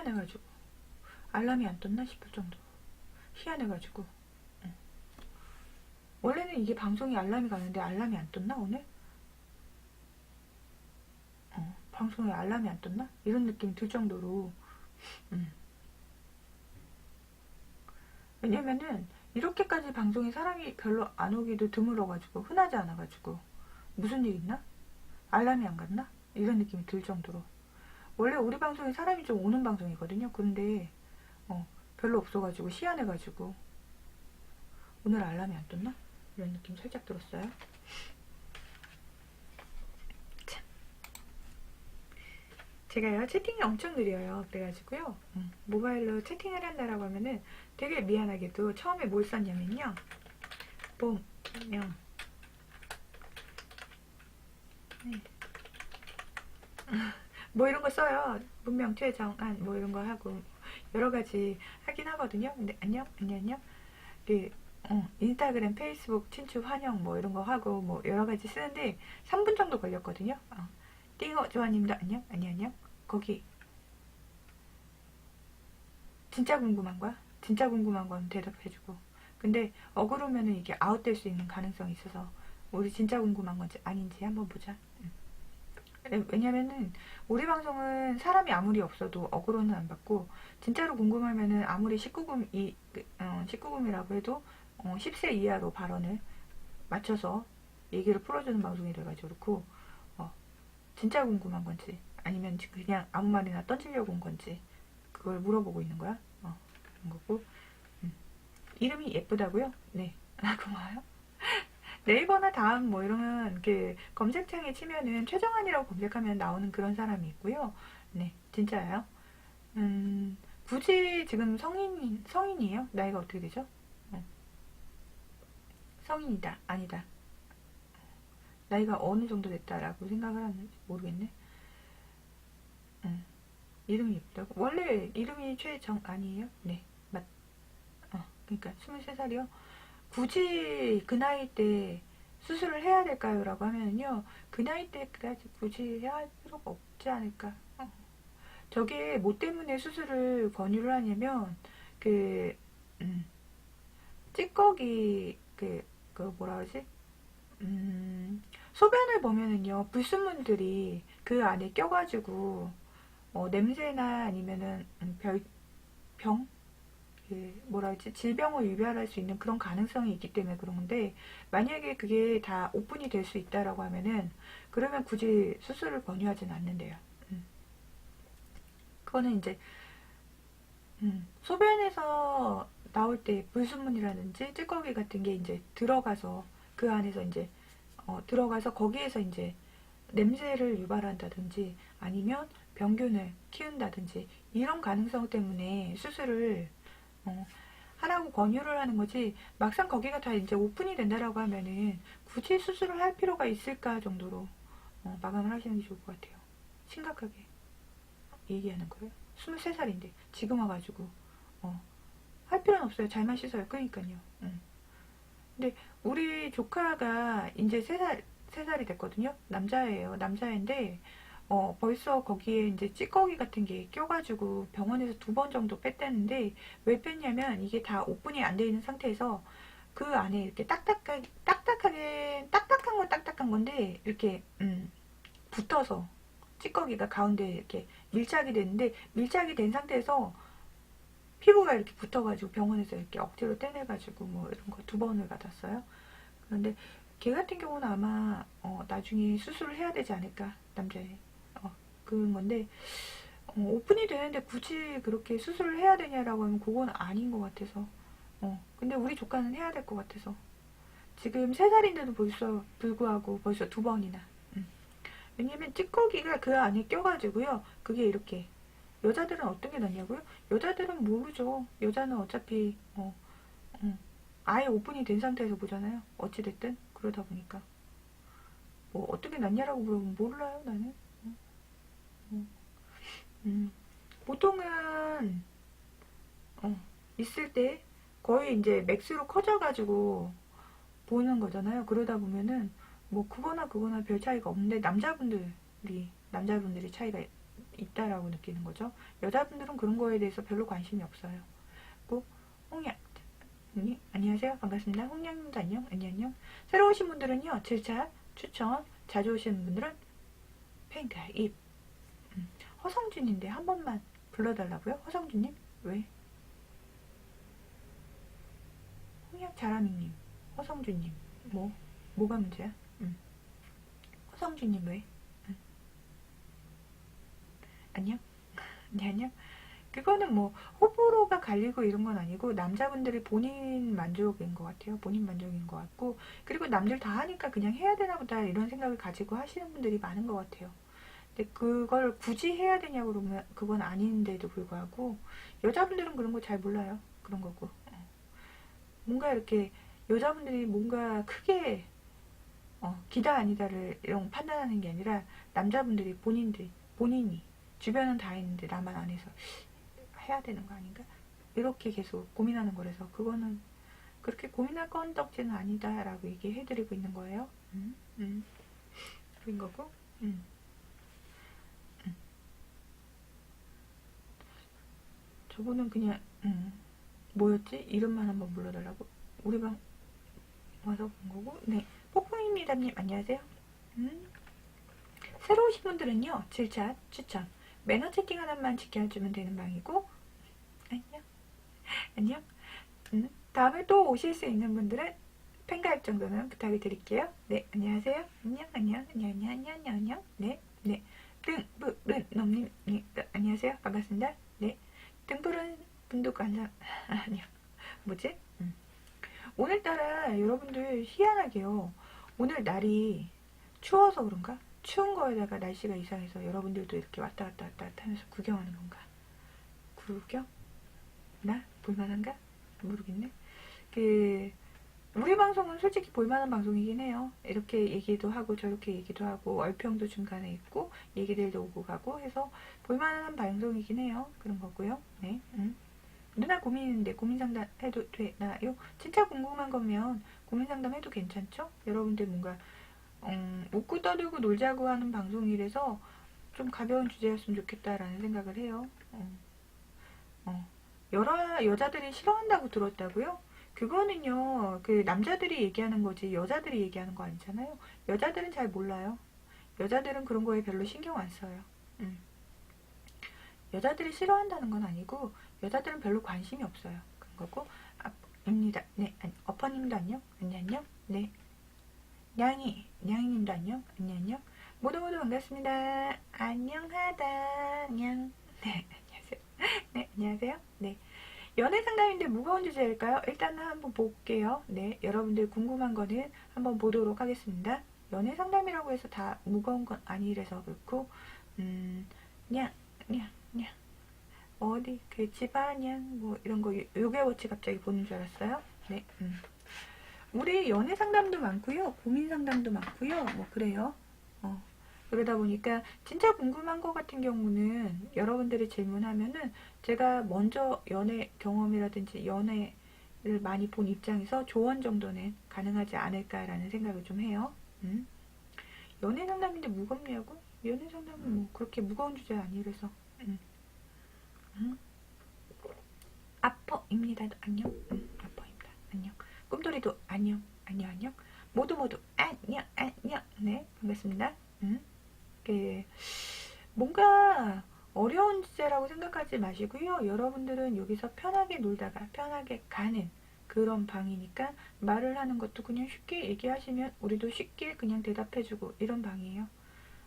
희한해가지고 알람이 안 떴나 싶을 정도로 희한해가지고 원래는 이게 방송이 알람이 가는데 알람이 안 떴나 오늘? 방송에 알람이 안 떴나? 이런 느낌이 들 정도로 왜냐면은 이렇게까지 방송에 사람이 별로 안 오기도 드물어가지고 흔하지 않아가지고 무슨 일 있나? 알람이 안 갔나? 이런 느낌이 들 정도로 원래 우리 방송에 사람이 좀 오는 방송이거든요. 그런데 별로 없어가지고 희한해가지고 오늘 알람이 안 떴나? 이런 느낌 살짝 들었어요. 참. 제가요 채팅이 엄청 느려요. 그래가지고요 모바일로 채팅을 한다라고 하면은 되게 미안하게도 처음에 뭘 썼냐면요 봄명 네. 뭐 이런 거 써요. 문명 최정안 뭐 이런 거 하고 여러 가지 하긴 하거든요. 근데 안녕 그 인스타그램 페이스북 친추 환영 뭐 이런 거 하고 뭐 여러 가지 쓰는데 3분 정도 걸렸거든요. 띵어 조아님도 안녕 거기 진짜 궁금한 거야? 진짜 궁금한 건 대답해주고 근데 억울하면은 이게 아웃될 수 있는 가능성이 있어서 우리 진짜 궁금한 건지 아닌지 한번 보자. 왜냐면은 우리 방송은 사람이 아무리 없어도 어그로는 안 받고 진짜로 궁금하면은 아무리 19금이라고 해도 10세 이하로 발언을 맞춰서 얘기를 풀어주는 방송이 돼가지고 그렇고 진짜 궁금한 건지 아니면 그냥 아무 말이나 던지려고 온 건지 그걸 물어보고 있는 거야. 그런 거고 이름이 예쁘다고요? 네. 고마워요. 네이버나 다음 뭐 이런 그 검색창에 치면은 최정한이라고 검색하면 나오는 그런 사람이 있고요. 네, 진짜예요. 굳이 지금 성인이에요? 나이가 어떻게 되죠? 성인이다. 아니다. 나이가 어느 정도 됐다라고 생각을 하는지 모르겠네. 이름이 예쁘다고? 원래 이름이 최정안이에요? 네, 그러니까 23살이요. 굳이 그 나이 때 수술을 해야 될까요? 라고 하면요. 그 나이 때까지 굳이 해야 할 필요가 없지 않을까. 저게 뭐 때문에 수술을 권유를 하냐면 그 찌꺼기 그 뭐라 그러지? 소변을 보면은요. 불순물들이 그 안에 껴가지고 냄새나 아니면은 병? 뭐라 하지? 질병을 유발할 수 있는 그런 가능성이 있기 때문에 그런 건데 만약에 그게 다 오픈이 될 수 있다라고 하면은 그러면 굳이 수술을 권유하지는 않는데요. 그거는 이제 소변에서 나올 때 불순물이라든지 찌꺼기 같은 게 이제 들어가서 그 안에서 이제 들어가서 거기에서 이제 냄새를 유발한다든지 아니면 병균을 키운다든지 이런 가능성 때문에 수술을 하라고 권유를 하는 거지 막상 거기가 다 이제 오픈이 된다라고 하면은 굳이 수술을 할 필요가 있을까 정도로 마감을 하시는 게 좋을 것 같아요. 심각하게 얘기하는 거예요. 23살인데 지금 와가지고 할 필요는 없어요. 잘만 씻어요. 그러니까요. 근데 우리 조카가 이제 3살이 됐거든요. 남자예요. 남자인데 벌써 거기에 이제 찌꺼기 같은 게 껴가지고 병원에서 2번 정도 뺐다는데 왜 뺐냐면 이게 다 오픈이 안 되어 있는 상태에서 그 안에 이렇게 딱딱한 건 딱딱한 건데 이렇게 붙어서 찌꺼기가 가운데 이렇게 밀착이 되는데 밀착이 된 상태에서 피부가 이렇게 붙어가지고 병원에서 이렇게 억지로 떼내가지고 뭐 이런 거 2번을 받았어요. 그런데 걔 같은 경우는 아마 나중에 수술을 해야 되지 않을까 남자애 그런 건데 오픈이 되는데 굳이 그렇게 수술을 해야 되냐라고 하면 그건 아닌 것 같아서 근데 우리 조카는 해야 될 것 같아서 지금 3살인데도 불구하고 벌써 2번이나 왜냐면 찌꺼기가 그 안에 껴가지고요 그게 이렇게 여자들은 어떤 게 낫냐고요? 여자들은 모르죠. 여자는 어차피 아예 오픈이 된 상태에서 보잖아요. 어찌됐든 그러다 보니까 뭐 어떻게 낫냐라고 물어보면 몰라요 나는. 보통은 있을 때 거의 이제 맥스로 커져가지고 보는 거잖아요. 그러다 보면은 뭐 그거나 별 차이가 없는데 남자분들이 차이가 있다라고 느끼는 거죠. 여자분들은 그런 거에 대해서 별로 관심이 없어요. 꼭 홍양 안녕하세요. 반갑습니다. 홍양님도 안녕. 안녕. 새로 오신 분들은요. 7차 추천, 자주 오시는 분들은 팬가입. 허성준인데 한 번만 불러달라고요? 허성준님? 왜? 홍양 자라미님, 허성준님, 뭐가 문제야? 허성준님 왜? 안녕? 네, 안녕? 그거는 뭐 호불호가 갈리고 이런 건 아니고 남자분들이 본인 만족인 것 같아요. 본인 만족인 것 같고, 그리고 남들 다 하니까 그냥 해야 되나 보다 이런 생각을 가지고 하시는 분들이 많은 것 같아요. 근데 그걸 굳이 해야 되냐고 그러면 그건 아닌데도 불구하고 여자분들은 그런 거 잘 몰라요. 그런 거고. 뭔가 이렇게 여자분들이 뭔가 크게 기다 아니다를 이런 판단하는 게 아니라 남자분들이 본인이 주변은 다 했는데 나만 안 해서 해야 되는 거 아닌가? 이렇게 계속 고민하는 거라서 그거는 그렇게 고민할 건덕지는 아니다라고 얘기해드리고 있는 거예요. 그런 거고. 저분은 그냥 뭐였지? 이름만 한번 불러달라고. 우리 방 와서 본 거고. 네, 뽀뽀입니다님 안녕하세요. 새로 오신 분들은요 7차 추천 매너 체킹 하나만 지켜주면 되는 방이고. 안녕. 다음에 또 오실 수 있는 분들은 팬가입 정도는 부탁을 드릴게요. 네, 안녕하세요. 안녕. 네. 등부른 놈님, 안녕하세요. 반갑습니다. 네. 등부른 분도 간장, 아니요. 뭐지? 오늘따라 여러분들 희한하게요. 오늘 날이 추워서 그런가? 추운 거에다가 날씨가 이상해서 여러분들도 이렇게 왔다 갔다 하면서 구경하는 건가? 구경? 나? 볼만한가? 모르겠네. 우리 방송은 솔직히 볼만한 방송이긴 해요. 이렇게 얘기도 하고 저렇게 얘기도 하고 얼평도 중간에 있고 얘기들도 오고 가고 해서 볼만한 방송이긴 해요. 그런 거고요. 네. 누나 고민 있는데 고민 상담 해도 되나요? 진짜 궁금한 거면 고민 상담 해도 괜찮죠? 여러분들 뭔가 웃고 떠들고 놀자고 하는 방송이라서 좀 가벼운 주제였으면 좋겠다라는 생각을 해요. 여러 여자들이 싫어한다고 들었다고요? 그거는요, 그 남자들이 얘기하는 거지 여자들이 얘기하는 거 아니잖아요. 여자들은 잘 몰라요. 여자들은 그런 거에 별로 신경 안 써요. 여자들이 싫어한다는 건 아니고 여자들은 별로 관심이 없어요. 그런 거고. 입니다. 네, 어퍼님도 안녕. 안녕. 네. 냥이님도 안녕. 안녕. 모두 반갑습니다. 안녕하다. 냥. 네, 안녕하세요. 네, 안녕하세요. 네. 연애 상담인데 무거운 주제일까요? 일단은 한번 볼게요. 네, 여러분들 궁금한 거는 한번 보도록 하겠습니다. 연애 상담이라고 해서 다 무거운 건 아니라서 그렇고, 냥. 어디, 집안냥, 뭐, 이런 거, 요괴워치 갑자기 보는 줄 알았어요. 네, 우리 연애 상담도 많고요. 고민 상담도 많고요. 뭐, 그래요. 그러다 보니까 진짜 궁금한 거 같은 경우는 여러분들이 질문하면은 제가 먼저 연애 경험이라든지 연애를 많이 본 입장에서 조언 정도는 가능하지 않을까라는 생각을 좀 해요. 연애 상담인데 무겁냐고? 연애 상담은 뭐 그렇게 무거운 주제 아니라서. 아퍼입니다. 안녕. 아퍼입니다. 안녕. 꿈돌이도 안녕. 모두 안녕. 네, 반갑습니다. 뭔가 어려운 주제라고 생각하지 마시고요. 여러분들은 여기서 편하게 놀다가 편하게 가는 그런 방이니까 말을 하는 것도 그냥 쉽게 얘기하시면 우리도 쉽게 그냥 대답해주고 이런 방이에요.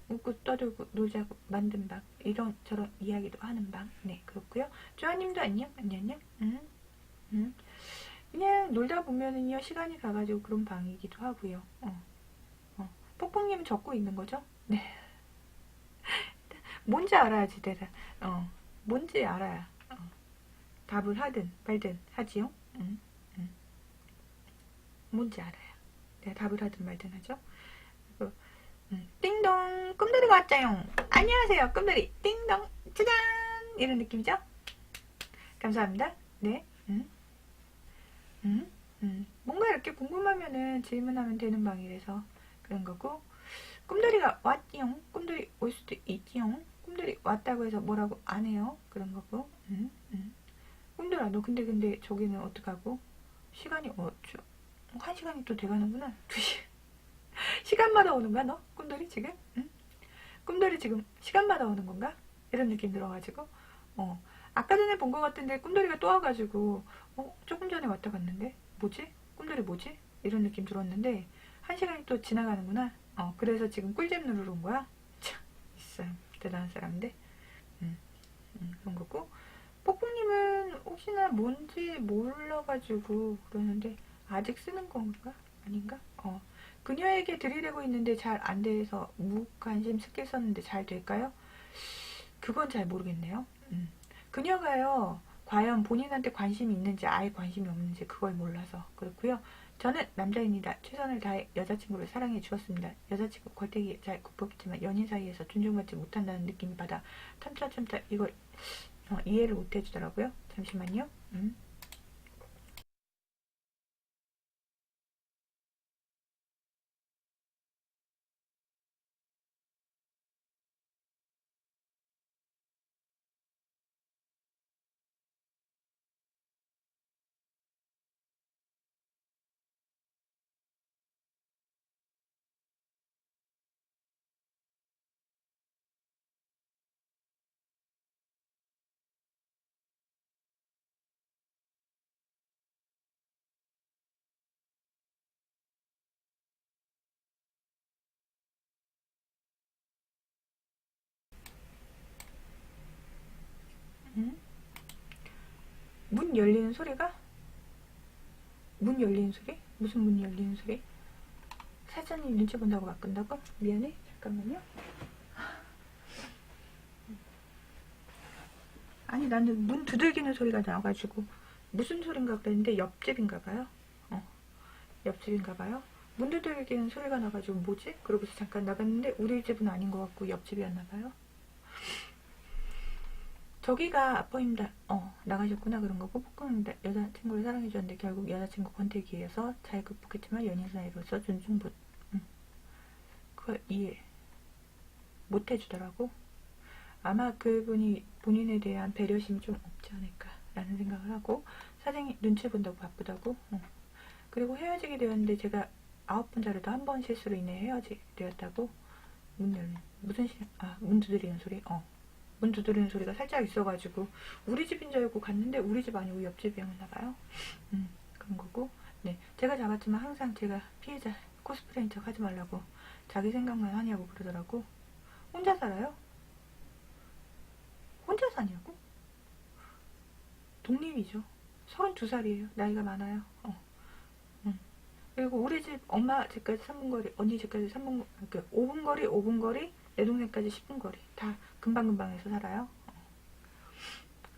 웃고 떠들고 놀자고 만든 방, 이런저런 이야기도 하는 방. 네, 그렇고요. 조아님도 안녕. 그냥 놀다 보면은요 시간이 가가지고 그런 방이기도 하고요. 폭풍님은 적고 있는 거죠? 네. 뭔지 알아야지 대답. 뭔지 알아야 답을 하든 말든 하지요. 뭔지 알아야 내가 답을 하든 말든 하죠. 띵동, 꿈돌이가 왔자요. 안녕하세요, 꿈돌이. 띵동, 짜잔! 이런 느낌이죠? 감사합니다. 네. 뭔가 이렇게 궁금하면은 질문하면 되는 방이라서 그런 거고. 꿈돌이가 왔지요. 꿈돌이 올 수도 있지요. 꿈들이 왔다고 해서 뭐라고 안 해요. 그런 거고. 꿈들아, 너 근데 저기는 어떡하고? 시간이, 1시간이 또 돼가는구나. 2시. 시간마다 오는 거야, 너? 꿈들이 지금? 응? 꿈들이 지금 시간마다 오는 건가? 이런 느낌 들어가지고, 아까 전에 본 것 같은데 꿈돌이가 또 와가지고, 조금 전에 왔다 갔는데, 뭐지? 꿈돌이 뭐지? 이런 느낌 들었는데, 1시간이 또 지나가는구나. 그래서 지금 꿀잼 누르러 온 거야? 참, 있어요. 대단한 사람인데. 그런 거고. 뽀뽀님은 혹시나 뭔지 몰라가지고 그러는데, 아직 쓰는 건가? 아닌가? 그녀에게 들이대고 있는데 잘 안 돼서 무관심 스킬 썼는데 잘 될까요? 그건 잘 모르겠네요. 그녀가요, 과연 본인한테 관심이 있는지 아예 관심이 없는지 그걸 몰라서 그렇고요. 저는 남자입니다. 최선을 다해 여자친구를 사랑해 주었습니다. 여자친구 권태기 잘 극복했지만 연인 사이에서 존중받지 못한다는 느낌이 받아 탐차 이걸 이해를 못 해주더라고요. 잠시만요. 음? 문 열리는 소리가? 문 열리는 소리? 무슨 문 열리는 소리? 사장님 눈치 본다고 바꾼다고? 미안해. 잠깐만요. 아니 나는 문 두들기는 소리가 나와가지고 무슨 소린가 그랬는데 옆집인가 봐요. 옆집인가 봐요. 문 두들기는 소리가 나가지고 뭐지? 그러고서 잠깐 나갔는데 우리 집은 아닌 것 같고 옆집이었나 봐요. 저기가 아빠입니다. 나가셨구나 그런 거고. 폭군입니다. 여자친구를 사랑해줬는데 결국 여자친구 권태기에서 잘 극복했지만 연인 사이로서 존중부 그걸 이해 못 해주더라고. 아마 그분이 본인에 대한 배려심이 좀 없지 않을까 라는 생각을 하고, 사장이 눈치 본다고 바쁘다고. 그리고 헤어지게 되었는데 제가 9번 자료도 한 번 실수로 인해 헤어지게 되었다고. 문 열린 무슨 문 두드리는 소리. 문 두드리는 소리가 살짝 있어가지고 우리 집인 줄 알고 갔는데 우리 집 아니고 옆집이었나 봐요. 그런 거고. 네, 제가 잡았지만 항상 제가 피해자 코스프레인 척 하지 말라고, 자기 생각만 하냐고 그러더라고. 혼자 살아요? 혼자 사냐고? 독립이죠. 32살이에요. 나이가 많아요. 그리고 우리 집 엄마 집까지 3분 거리, 언니 집까지 3분, 5분 거리, 5분 거리, 내 동생까지 10분 거리. 다 금방금방에서 살아요.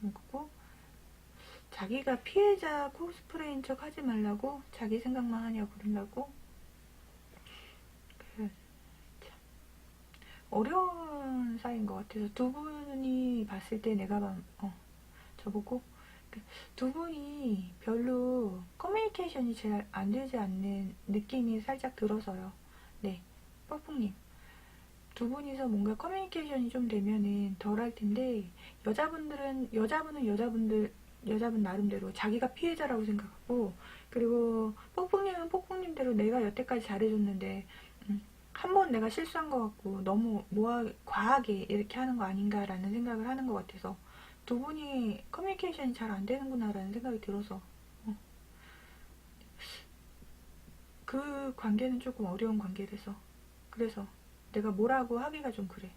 그리고 자기가 피해자 코스프레인 척 하지 말라고, 자기 생각만 하냐고 그런다고. 어려운 사이인 것 같아서 두 분이 봤을 때 내가 저보고 두 분이 별로 커뮤니케이션이 잘 안 되지 않는 느낌이 살짝 들어서요. 네, 뻑뻑님. 두 분이서 뭔가 커뮤니케이션이 좀 되면은 덜 할 텐데, 여자분 나름대로 자기가 피해자라고 생각하고, 그리고 뻑뻑님은 뻑뻑님대로 내가 여태까지 잘해줬는데, 한 번 내가 실수한 것 같고 너무 과하게 이렇게 하는 거 아닌가라는 생각을 하는 것 같아서 두 분이 커뮤니케이션이 잘 안 되는구나 라는 생각이 들어서 그 관계는 조금 어려운 관계라서, 그래서 내가 뭐라고 하기가 좀 그래.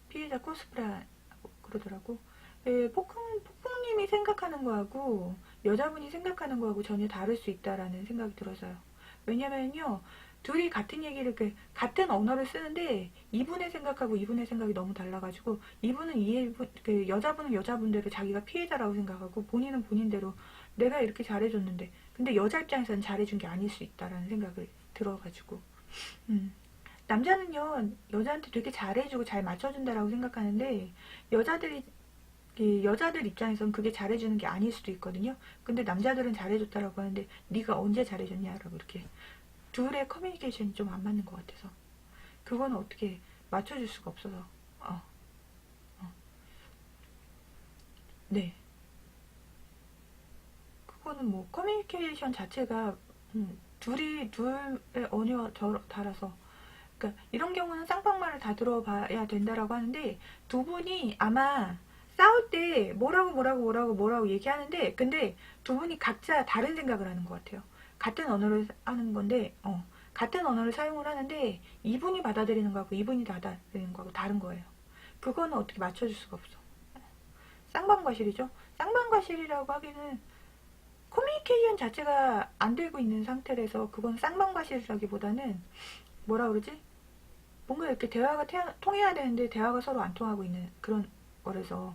피해자 코스프레 그러더라고. 폭풍님이 생각하는 거하고 여자분이 생각하는 거하고 전혀 다를 수 있다라는 생각이 들어서요. 왜냐면요, 둘이 같은 얘기를 같은 언어를 쓰는데 이분의 생각하고 이분의 생각이 너무 달라가지고, 이분은 여자분은 여자분대로 자기가 피해자라고 생각하고, 본인은 본인대로 내가 이렇게 잘해줬는데, 근데 여자 입장에서는 잘해준 게 아닐 수 있다라는 생각을 들어가지고, 남자는요 여자한테 되게 잘해주고 잘 맞춰준다라고 생각하는데, 여자들 입장에선 그게 잘해주는 게 아닐 수도 있거든요. 근데 남자들은 잘해줬다라고 하는데 네가 언제 잘해줬냐라고, 이렇게 둘의 커뮤니케이션이 좀 안 맞는 것 같아서, 그건 어떻게 맞춰줄 수가 없어서. 네. 그거는 뭐 커뮤니케이션 자체가 둘의 언어와 달아서, 그러니까 이런 경우는 쌍방말을 다 들어봐야 된다라고 하는데, 두 분이 아마 싸울 때 뭐라고 얘기하는데, 근데 두 분이 각자 다른 생각을 하는 것 같아요. 같은 언어를 하는 건데, 같은 언어를 사용을 하는데 이분이 받아들이는 거하고 이분이 받아들이는 거하고 다른 거예요. 그거는 어떻게 맞춰줄 수가 없어. 쌍방과실이죠. 쌍방과실이라고 하기는 커뮤니케이션 자체가 안 되고 있는 상태라서 그건 쌍방과실이라기보다는 뭐라 그러지? 뭔가 이렇게 대화가 통해야 되는데 대화가 서로 안 통하고 있는 그런 거라서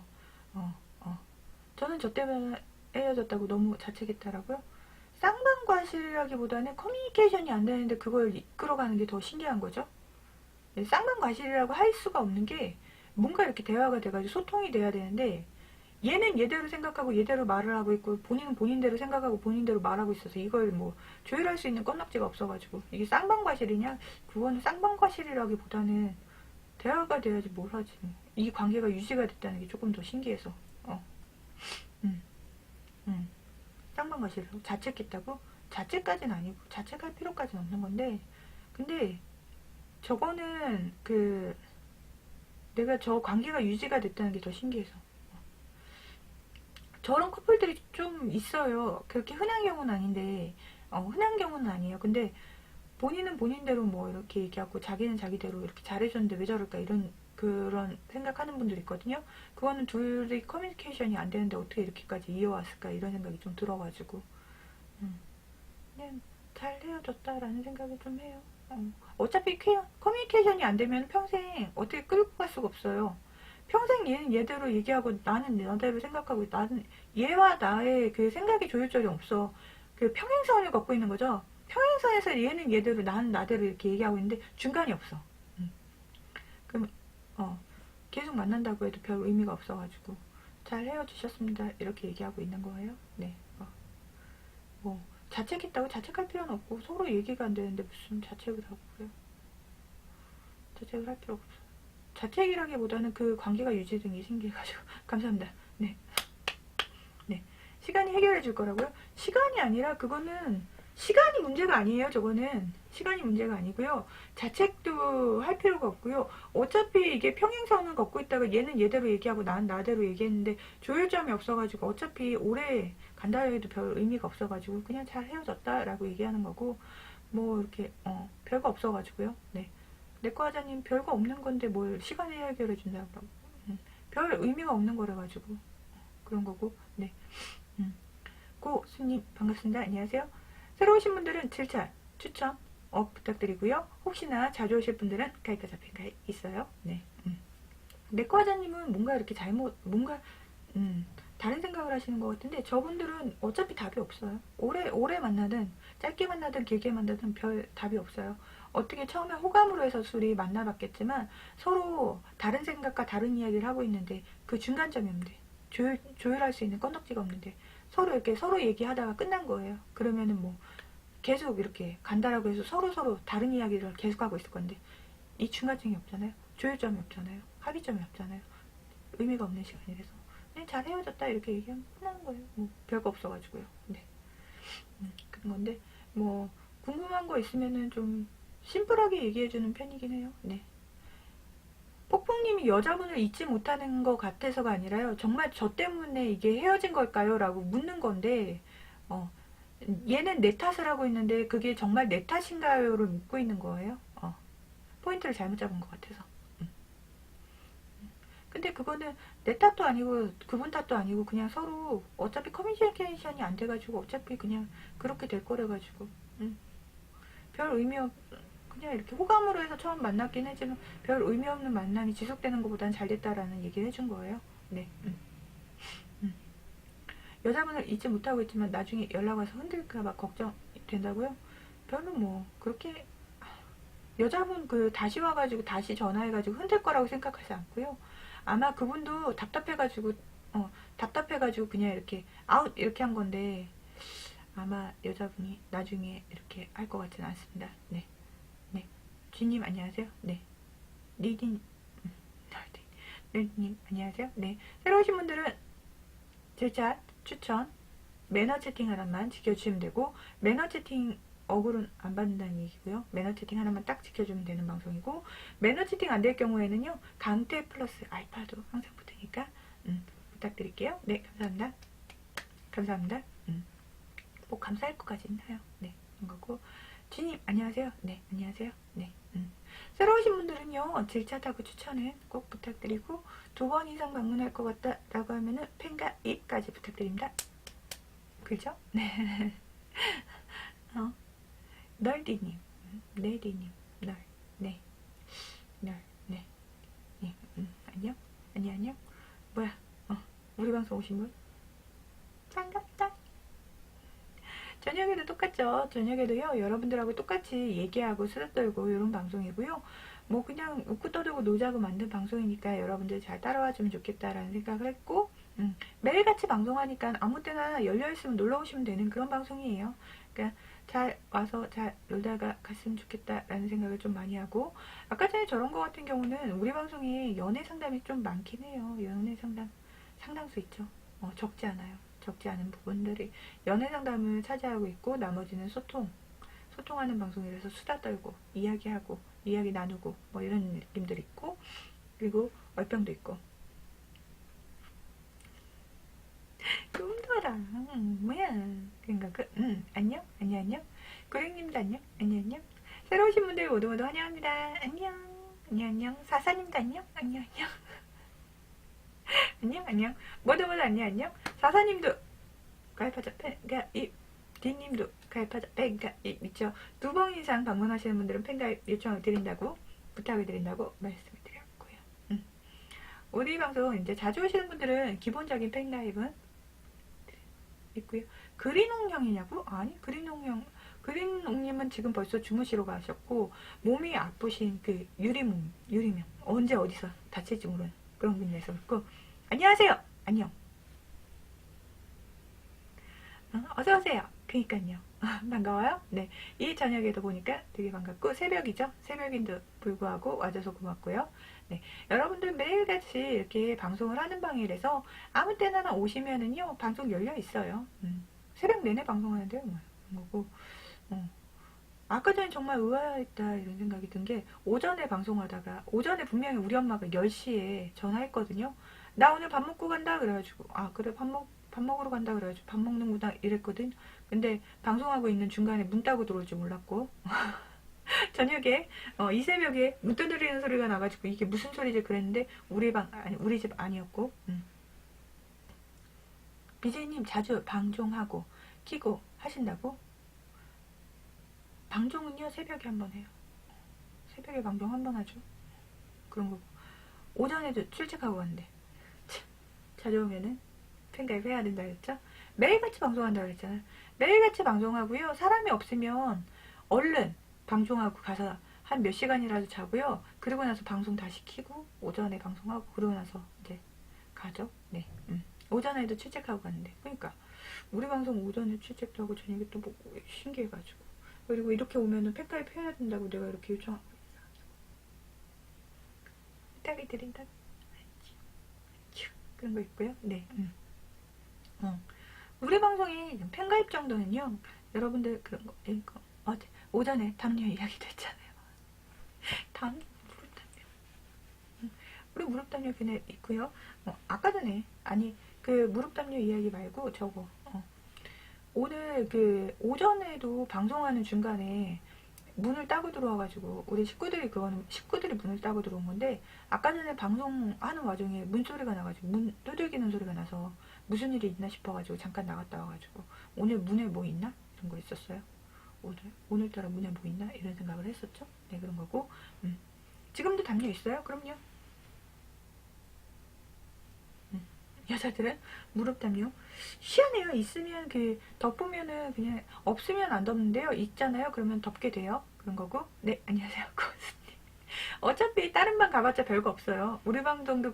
저는 저 때문에 헤어졌다고 너무 자책했다라고요? 쌍방과실이라기보다는 커뮤니케이션이 안 되는데 그걸 이끌어가는 게 더 신기한 거죠. 쌍방과실이라고 할 수가 없는 게 뭔가 이렇게 대화가 돼가지고 소통이 돼야 되는데 얘는 얘대로 생각하고 얘대로 말을 하고 있고 본인은 본인대로 생각하고 본인대로 말하고 있어서 이걸 뭐 조율할 수 있는 건덕지가 없어가지고 이게 쌍방과실이냐? 그거는 쌍방과실이라기보다는 대화가 돼야지 뭘 하지. 이 관계가 유지가 됐다는 게 조금 더 신기해서 음, 쌍방과실이라고 자책했다고? 자책까지는 아니고 자책할 필요까지는 없는 건데 근데 저거는 내가 저 관계가 유지가 됐다는 게 더 신기해서 저런 커플들이 좀 있어요. 그렇게 흔한 경우는 아닌데 흔한 경우는 아니에요. 근데 본인은 본인대로 뭐 이렇게 얘기하고 자기는 자기대로 이렇게 잘해줬는데 왜 저럴까 이런 그런 생각하는 분들이 있거든요. 그거는 둘이 커뮤니케이션이 안 되는데 어떻게 이렇게까지 이어왔을까 이런 생각이 좀 들어가지고 그냥 잘 헤어졌다라는 생각을 좀 해요. 어차피 커뮤니케이션이 안 되면 평생 어떻게 끌고 갈 수가 없어요. 평생 얘는 얘대로 얘기하고 나는 나대로 생각하고 나는 얘와 나의 그 생각이 조율점이 없어. 그 평행선을 걷고 있는 거죠. 평행선에서 얘는 얘대로 나는 나대로 이렇게 얘기하고 있는데 중간이 없어. 그럼 계속 만난다고 해도 별 의미가 없어가지고 잘 헤어지셨습니다 이렇게 얘기하고 있는 거예요. 네. 뭐 자책했다고 자책할 필요는 없고 서로 얘기가 안 되는데 무슨 자책을 하고 그래요. 자책을 할 필요가 없어. 자책이라기보다는 그 관계가 유지된 게 신기해가지고 감사합니다. 네. 네. 시간이 해결해 줄 거라고요? 시간이 아니라 그거는 시간이 문제가 아니에요. 저거는 시간이 문제가 아니고요. 자책도 할 필요가 없고요. 어차피 이게 평행선을 걷고 있다가 얘는 얘대로 얘기하고 난 나대로 얘기했는데 조율점이 없어가지고 어차피 오래 간다 해도 별 의미가 없어가지고 그냥 잘 헤어졌다라고 얘기하는 거고 뭐 이렇게 별거 없어가지고요. 네. 내과자님 별거 없는 건데 뭘 시간이 해결해 준다고 별 의미가 없는 거라 가지고 그런 거고. 네. 고수님 반갑습니다. 안녕하세요. 새로 오신 분들은 7차 추천 부탁드리고요. 혹시나 자주 오실 분들은 가입과 잡힌가 있어요. 네. 내과자님은 뭔가 이렇게 뭔가 다른 생각을 하시는 것 같은데 저분들은 어차피 답이 없어요. 오래 만나든 짧게 만나든 길게 만나든 별 답이 없어요. 어떻게 처음에 호감으로 해서 둘이 만나봤겠지만 서로 다른 생각과 다른 이야기를 하고 있는데 그 중간점이 없는데 조율할 수 있는 건덕지가 없는데 서로 얘기하다가 끝난 거예요. 그러면은 뭐 계속 이렇게 간다라고 해서 서로 다른 이야기를 계속하고 있을 건데 이 중간점이 없잖아요. 조율점이 없잖아요. 합의점이 없잖아요. 의미가 없는 시간이라서 그냥 잘 헤어졌다 이렇게 얘기하면 끝나는 거예요. 뭐 별거 없어가지고요. 네. 그런 건데 뭐 궁금한 거 있으면은 좀 심플하게 얘기해주는 편이긴 해요. 네. 폭풍님이 여자분을 잊지 못하는 것 같아서가 아니라요. 정말 저 때문에 이게 헤어진 걸까요? 라고 묻는 건데 얘는 내 탓을 하고 있는데 그게 정말 내 탓인가요? 를 묻고 있는 거예요. 포인트를 잘못 잡은 것 같아서. 근데 그거는 내 탓도 아니고 그분 탓도 아니고 그냥 서로 어차피 커뮤니케이션이 안 돼가지고 어차피 그냥 그렇게 될 거래가지고 별 의미 없 그냥 이렇게 호감으로 해서 처음 만났긴 했지만 별 의미 없는 만남이 지속되는 것보다는 잘 됐다라는 얘기를 해준 거예요. 네. 여자분을 잊지 못하고 있지만 나중에 연락 와서 흔들까봐 걱정된다고요? 별로 뭐 그렇게 여자분 다시 와가지고 다시 전화해가지고 흔들 거라고 생각하지 않고요. 아마 그분도 답답해가지고 그냥 이렇게 아웃 이렇게 한 건데 아마 여자분이 나중에 이렇게 할 것 같지는 않습니다. 네. 네. 주님 안녕하세요. 네. 리딘, 님 안녕하세요. 네, 새로 오신 분들은 제 챗 추천 매너 채팅 하나만 지켜주시면 되고, 매너 채팅 억울은 안 받는다는 얘기고요. 매너 채팅 하나만 딱 지켜주면 되는 방송이고, 매너 채팅 안 될 경우에는요, 강퇴 플러스 알파도 항상 붙으니까 부탁드릴게요. 네, 감사합니다. 감사합니다. 뭐 감사할 것까지는 해요. 네, 그런 거고. 주님 안녕하세요. 네, 안녕하세요. 네, 새로 오신 분들은요, 질차타고 추천은 꼭 부탁드리고, 2번 이상 방문할 것 같다 라고 하면은 팬과 입까지 부탁드립니다. 그죠? 네. 널디님, 네디님, 널, 네, 널, 네, 네, 안녕, 안녕, 뭐야, 우리 방송 오신 분? 반갑다. 저녁에도 똑같죠. 저녁에도요, 여러분들하고 똑같이 얘기하고 수다 떨고 이런 방송이고요. 뭐 그냥 웃고 떠들고 놀자고 만든 방송이니까 여러분들 잘 따라와주면 좋겠다라는 생각을 했고, 매일같이 방송하니까 아무 때나 열려있으면 놀러오시면 되는 그런 방송이에요. 그러니까 잘 와서 잘 놀다가 갔으면 좋겠다라는 생각을 좀 많이 하고, 아까 전에 저런 거 같은 경우는 우리 방송에 연애 상담이 좀 많긴 해요. 연애 상담 상당수 있죠. 적지 않아요. 적지 않은 부분들이 연애 상담을 차지하고 있고, 나머지는 소통하는 방송이라서 수다 떨고 이야기하고 이야기 나누고 뭐 이런 느낌들 있고, 그리고 얼병도 있고. 꿈돌아 뭐야. 그러니까 안녕. 고객님도 안녕. 새로 오신 분들 모두 환영합니다. 안녕. 사사님도 안녕. 안녕. 모두 안녕. 사사님도 가입하자. 팬가입. 디님도 가입하자. 팬가입. 있죠. 2번 이상 방문하시는 분들은 팬가입 요청을 드린다고, 부탁을 드린다고 말씀을 드렸고요. 우리 방송 이제 자주 오시는 분들은 기본적인 팬가입은 있고요. 그린옥령이냐고? 아니, 그린옥님은 지금 벌써 주무시러 가셨고, 몸이 아프신 그 유리명 언제 어디서 다칠지 모르는 그런 분이라서 그렇고. 안녕하세요. 안녕. 어서오세요. 그니까요. 반가워요. 네, 이 저녁에도 보니까 되게 반갑고, 새벽이죠. 새벽인도 불구하고 와줘서 고맙고요. 네, 여러분들 매일같이 이렇게 방송을 하는 방이라서 아무 때나 오시면은요, 방송 열려 있어요. 새벽 내내 방송하는데요. 뭐, 아까 전에 정말 의아했다 이런 생각이 든 게, 오전에 방송하다가, 오전에 분명히 우리 엄마가 10시에 전화했거든요. 나 오늘 밥 먹고 간다 그래가지고, 아 그래 밥 먹으러 간다 그래가지고 밥 먹는구나 이랬거든. 근데 방송하고 있는 중간에 문 따고 들어올 줄 몰랐고 저녁에 이 새벽에 문 두드리는 소리가 나가지고 이게 무슨 소리지 그랬는데, 우리 집 아니었고. BJ님 자주 방송하고 키고 하신다고? 방송은요, 새벽에 한번 해요. 새벽에 방송 한번 하죠. 그런 거고, 오전에도 출첵하고 왔는데 자주 오면은 팬가입 해야 된다 그랬죠? 매일같이 방송한다 그랬잖아요. 매일같이 방송하고요, 사람이 없으면 얼른 방송하고 가서 한 몇 시간이라도 자고요, 그리고 나서 방송 다시 키고 오전에 방송하고 그러고 나서 이제 가죠. 네. 오전에도 출첵하고 갔는데, 그러니까 우리 방송 오전에 출첵도 하고 저녁에 또 보고 신기해가지고, 그리고 이렇게 오면은 팬가입 해야 된다고 내가 이렇게 요청하고 부탁을 드린다 그런 거 있고요. 네. 우리 방송이 팬가입 정도는요, 여러분들 그런 거 이거 어제 오전에 담요 이야기도 했잖아요. 무릎 담요. 우리 무릎 담요 그네 있고요. 아까 전에, 아니 그 무릎 담요 이야기 말고 저거 오늘 그 오전에도 방송하는 중간에 문을 따고 들어와가지고, 우리 식구들이 문을 따고 들어온 건데, 아까 전에 방송하는 와중에 문소리가 나가지고, 문 두들기는 소리가 나서 무슨 일이 있나 싶어가지고 잠깐 나갔다 와가지고, 오늘 문에 뭐 있나? 이런 거 있었어요. 오늘따라 문에 뭐 있나? 이런 생각을 했었죠. 네, 그런 거고. 지금도 담요 있어요? 그럼요. 여자들은 무릎 담요 희한해요. 있으면 덮으면은 그냥, 없으면 안 덮는데요, 있잖아요. 그러면 덮게 돼요. 그런 거고. 네, 안녕하세요 고수님. 어차피 다른 방 가봤자 별거 없어요. 우리 방송도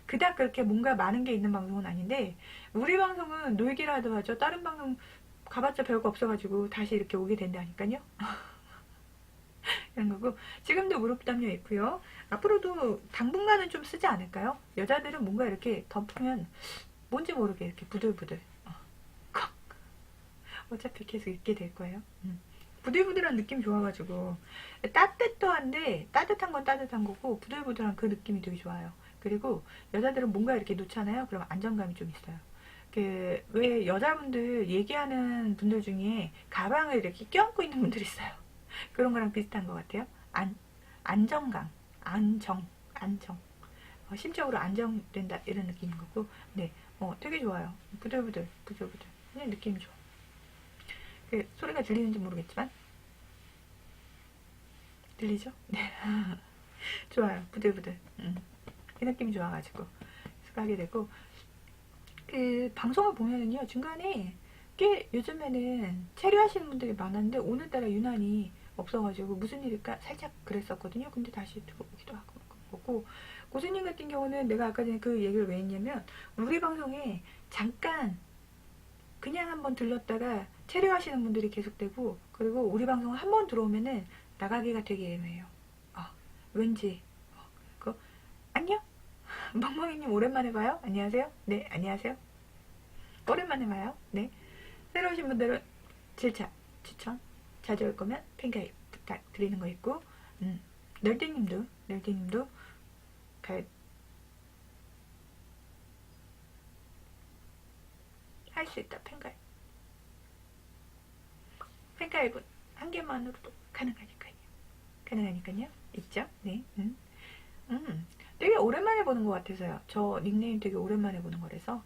그닥 그렇게 뭔가 많은 게 있는 방송은 아닌데, 우리 방송은 놀기라도 하죠. 다른 방송 가봤자 별거 없어가지고 다시 이렇게 오게 된다니까요. 이런 거고, 지금도 무릎 담요 있고요. 앞으로도 당분간은 좀 쓰지 않을까요? 여자들은 뭔가 이렇게 덮으면 뭔지 모르게 이렇게 부들부들 어차피 계속 입게 될 거예요. 부들부들한 느낌 좋아가지고, 따뜻한데 따뜻한 건 따뜻한 거고 부들부들한 그 느낌이 되게 좋아요. 그리고 여자들은 뭔가 이렇게 놓잖아요. 그럼 안정감이 좀 있어요. 그 왜 여자분들 얘기하는 분들 중에 가방을 이렇게 껴안고 있는 분들 있어요. 그런 거랑 비슷한 것 같아요. 안정감, 안정. 심적으로 안정된다 이런 느낌인 거고, 네, 되게 좋아요. 부들부들. 그냥 느낌이 좋아. 그 소리가 들리는지 모르겠지만 들리죠? 네. 좋아요. 부들부들. 그 느낌이 좋아가지고 계속 하게 되고, 그 방송을 보면은요, 중간에 꽤 요즘에는 체류하시는 분들이 많았는데 오늘따라 유난히 없어가지고 무슨 일일까 살짝 그랬었거든요. 근데 다시 들어오기도 하고 거고, 고수님 같은 경우는 내가 아까 전에 그 얘기를 왜 했냐면, 우리 방송에 잠깐 그냥 한번 들렸다가 체류하시는 분들이 계속되고, 그리고 우리 방송 한 번 들어오면은 나가기가 되게 애매해요. 왠지 그 안녕? 멍멍이님 오랜만에 봐요. 안녕하세요. 네, 안녕하세요. 오랜만에 봐요. 네. 새로 오신 분들은 질차 추천 자주 올 거면 팬가입 부탁드리는 거 있고, 널디님도 할 수 있다. 팬가입은 한 개만으로도 가능하니까요. 있죠? 네. 되게 오랜만에 보는 것 같아서요. 저 닉네임 되게 오랜만에 보는 거라서.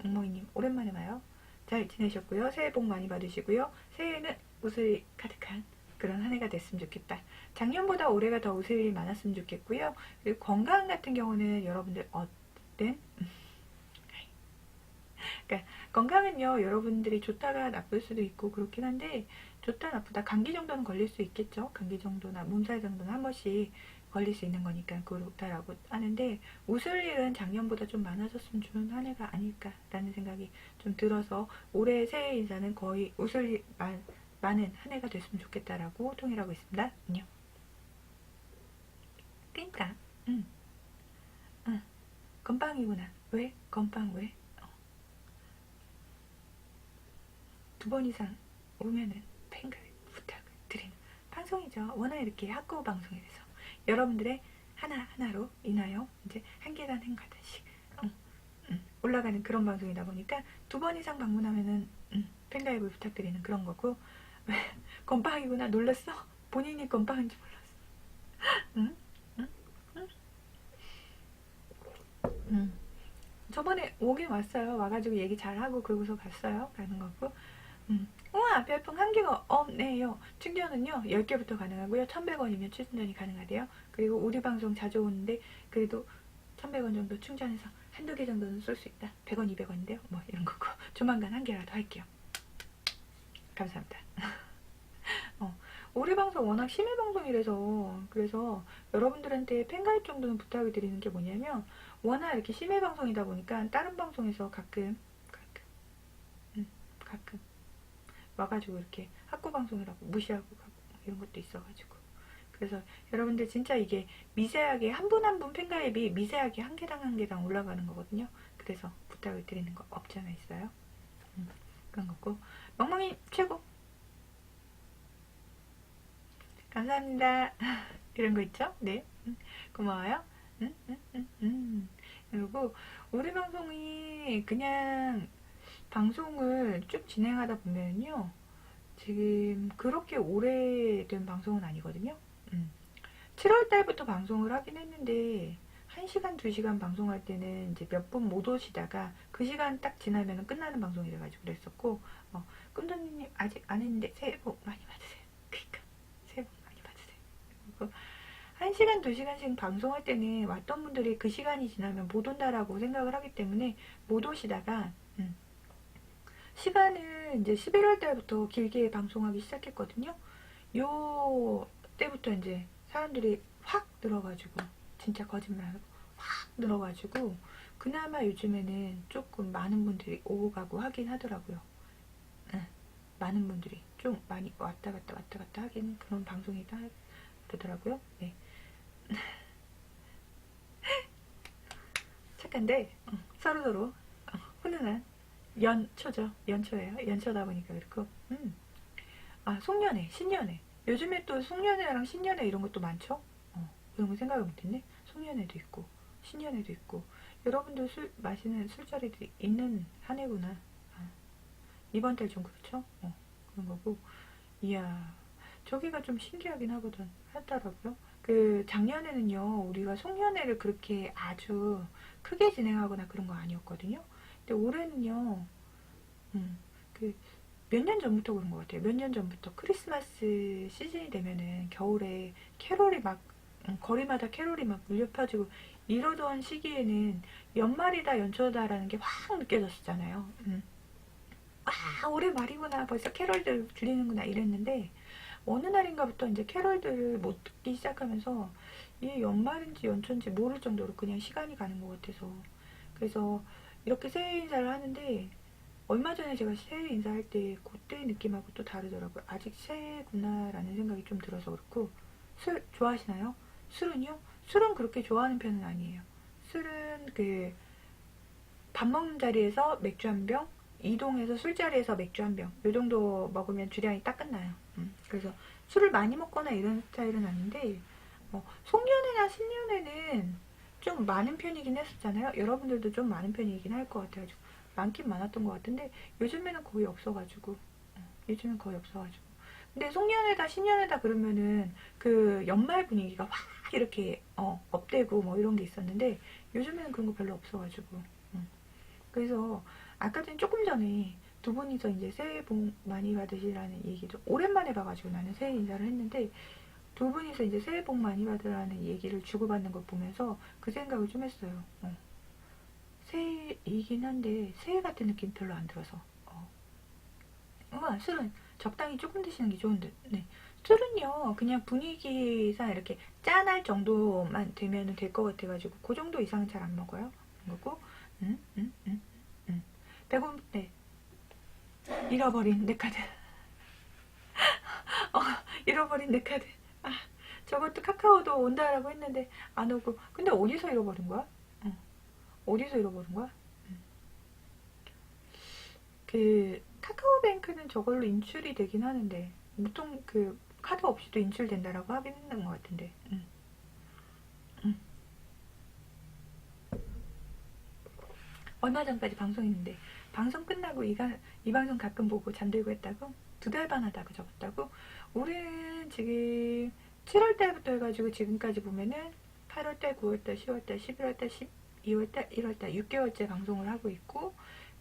엉멍이님 오랜만에 봐요. 잘 지내셨고요. 새해 복 많이 받으시고요. 새해에는 웃을 가득한 그런 한 해가 됐으면 좋겠다. 작년보다 올해가 더 웃을 일이 많았으면 좋겠고요. 그리고 건강 같은 경우는 여러분들 어떤 그러니까 건강은요, 여러분들이 좋다가 나쁠 수도 있고 그렇긴 한데, 좋다 나쁘다 감기 정도는 걸릴 수 있겠죠. 감기 정도나 몸살 정도는 한 번씩 걸릴 수 있는 거니까 그렇다라고 하는데, 웃을 일은 작년보다 좀 많아졌으면 좋은 한 해가 아닐까라는 생각이 좀 들어서, 올해 새해 인사는 거의 웃을 일 많은 한 해가 됐으면 좋겠다라고 통일하고 있습니다. 안녕. 그러니까 건빵이구나. 왜? 건빵 왜? 2번 이상 오면은 팬가입 부탁을 드리는 방송이죠. 워낙 이렇게 학고 방송에 대해서 여러분들의 하나하나로 인하여 이제 한 계단 한 계단씩 올라가는 그런 방송이다 보니까 2번 이상 방문하면은 팬가입을 부탁드리는 그런 거고. 건빵이구나. 놀랐어? 본인이 건빵인지 몰랐어. 응? 응? 응? 저번에 오긴 왔어요. 와가지고 얘기 잘하고 그러고서 갔어요. 라는 거고. 우와, 별풍 한 개가 없네요. 충전은요 10개부터 가능하고요. 1100원이면 충전이 가능하대요. 그리고 우리 방송 자주 오는데 그래도 1100원 정도 충전해서 한두 개 정도는 쏠 수 있다. 100원 200원인데요 뭐 이런 거고. 조만간 한 개라도 할게요. 감사합니다. 우리 방송 워낙 심해 방송이라서, 그래서 여러분들한테 팬가입 정도는 부탁을 드리는 게 뭐냐면, 워낙 이렇게 심해 방송이다 보니까 다른 방송에서 가끔 와가지고 이렇게 학고 방송이라고 무시하고 가고 이런 것도 있어가지고, 그래서 여러분들 진짜 이게 미세하게 한 분 한 분 팬가입이 미세하게 한 개당 한 개당 올라가는 거거든요. 그래서 부탁을 드리는 거 없지 않아 있어요. 그런 거고. 멍멍이 최고. 감사합니다. 이런 거 있죠? 네. 고마워요. 그리고 우리 방송이 그냥 방송을 쭉 진행하다 보면요, 지금 그렇게 오래된 방송은 아니거든요. 7월 달부터 방송을 하긴 했는데 1시간, 2시간 방송할 때는 이제 몇 분 못 오시다가 그 시간 딱 지나면 끝나는 방송이 돼가지고 그랬었고, 꿈돈님 아직 안 했는데 새해 복 많이 받으세요. 그니까 새해 복 많이 받으세요. 그리고 1시간, 2시간씩 방송할 때는 왔던 분들이 그 시간이 지나면 못 온다라고 생각을 하기 때문에 못 오시다가, 시간을 이제 11월 달부터 길게 방송하기 시작했거든요. 요 때부터 이제 사람들이 확 늘어가지고, 진짜 거짓말하고 확 늘어가지고, 그나마 요즘에는 조금 많은 분들이 오고 가고 하긴 하더라고요. 많은 분들이 좀 많이 왔다 갔다 하기는 그런 방송이다 되더라고요. 네. 착한데 서로서로 훈훈한 연초죠. 연초예요. 연초다 보니까 그렇고 아 송년회, 신년회. 요즘에 또 송년회랑 신년회 이런 것도 많죠? 이런 거 생각을 못했네. 송년회도 있고 신년회도 있고 여러분들 술 마시는 술자리들이 있는 한 해구나. 이번 달 좀 그렇죠? 그런 거고 이야 저기가 좀 신기하긴 하더라고요. 그 작년에는요 우리가 송년회를 그렇게 아주 크게 진행하거나 그런 거 아니었거든요. 근데 올해는요 그 몇 년 전부터 그런 것 같아요. 몇 년 전부터 크리스마스 시즌이 되면은 겨울에 캐롤이 막 거리마다 캐롤이 막 울려 퍼지고 이러던 시기에는 연말이다 연초다라는 게 확 느껴졌었잖아요. 아 올해 말이구나 벌써 캐롤들 들리는구나 이랬는데 어느 날인가부터 이제 캐롤들을 못 듣기 시작하면서 이게 연말인지 연초인지 모를 정도로 그냥 시간이 가는 것 같아서 그래서 이렇게 새해 인사를 하는데 얼마 전에 제가 새해 인사할 때 그때 느낌하고 또 다르더라고요. 아직 새해구나 라는 생각이 좀 들어서 그렇고 술 좋아하시나요? 술은요? 술은 그렇게 좋아하는 편은 아니에요. 술은 그 밥 먹는 자리에서 맥주 한 병, 이동해서 술자리에서 맥주 한 병, 요 정도 먹으면 주량이 딱 끝나요. 그래서 술을 많이 먹거나 이런 스타일은 아닌데, 송년회나 신년회는 좀 많은 편이긴 했었잖아요. 여러분들도 좀 많은 편이긴 할 것 같아요. 많긴 많았던 것 같은데, 요즘에는 거의 없어가지고, 요즘은 거의 없어가지고. 근데 송년회다 신년회다 그러면은 그 연말 분위기가 확 이렇게 업되고 뭐 이런 게 있었는데 요즘에는 그런 거 별로 없어가지고 그래서 아까 전에 조금 전에 두 분이서 이제 새해 복 많이 받으시라는 얘기도 오랜만에 봐가지고 나는 새해 인사를 했는데 두 분이서 이제 새해 복 많이 받으라는 얘기를 주고받는 걸 보면서 그 생각을 좀 했어요. 새해이긴 한데 새해 같은 느낌 별로 안 들어서 술은 적당히 조금 드시는 게 좋은데 네. 술은요 그냥 분위기상 이렇게 짠할 정도만 되면 될 것 같아가지고 그 정도 이상은 잘 안 먹어요. 그리고 음, 음, 음, 배고플 때 잃어버린 내 카드 잃어버린 내 카드 아 저것도 카카오도 온다라고 했는데 안 오고 근데 어디서 잃어버린 거야? 어디서 잃어버린 거야? 그 카카오뱅크는 저걸로 인출이 되긴 하는데 보통 그 카드 없이도 인출된다라고 하긴 했는 것 같은데 음. 얼마 전까지 방송했는데 방송 끝나고 이 방송 가끔 보고 잠들고 했다고? 2달 반 하다가 접었다고? 올해는 지금 7월달부터 해가지고 지금까지 보면은 8월달, 9월달, 10월달, 11월달, 12월달, 1월달 6개월째 방송을 하고 있고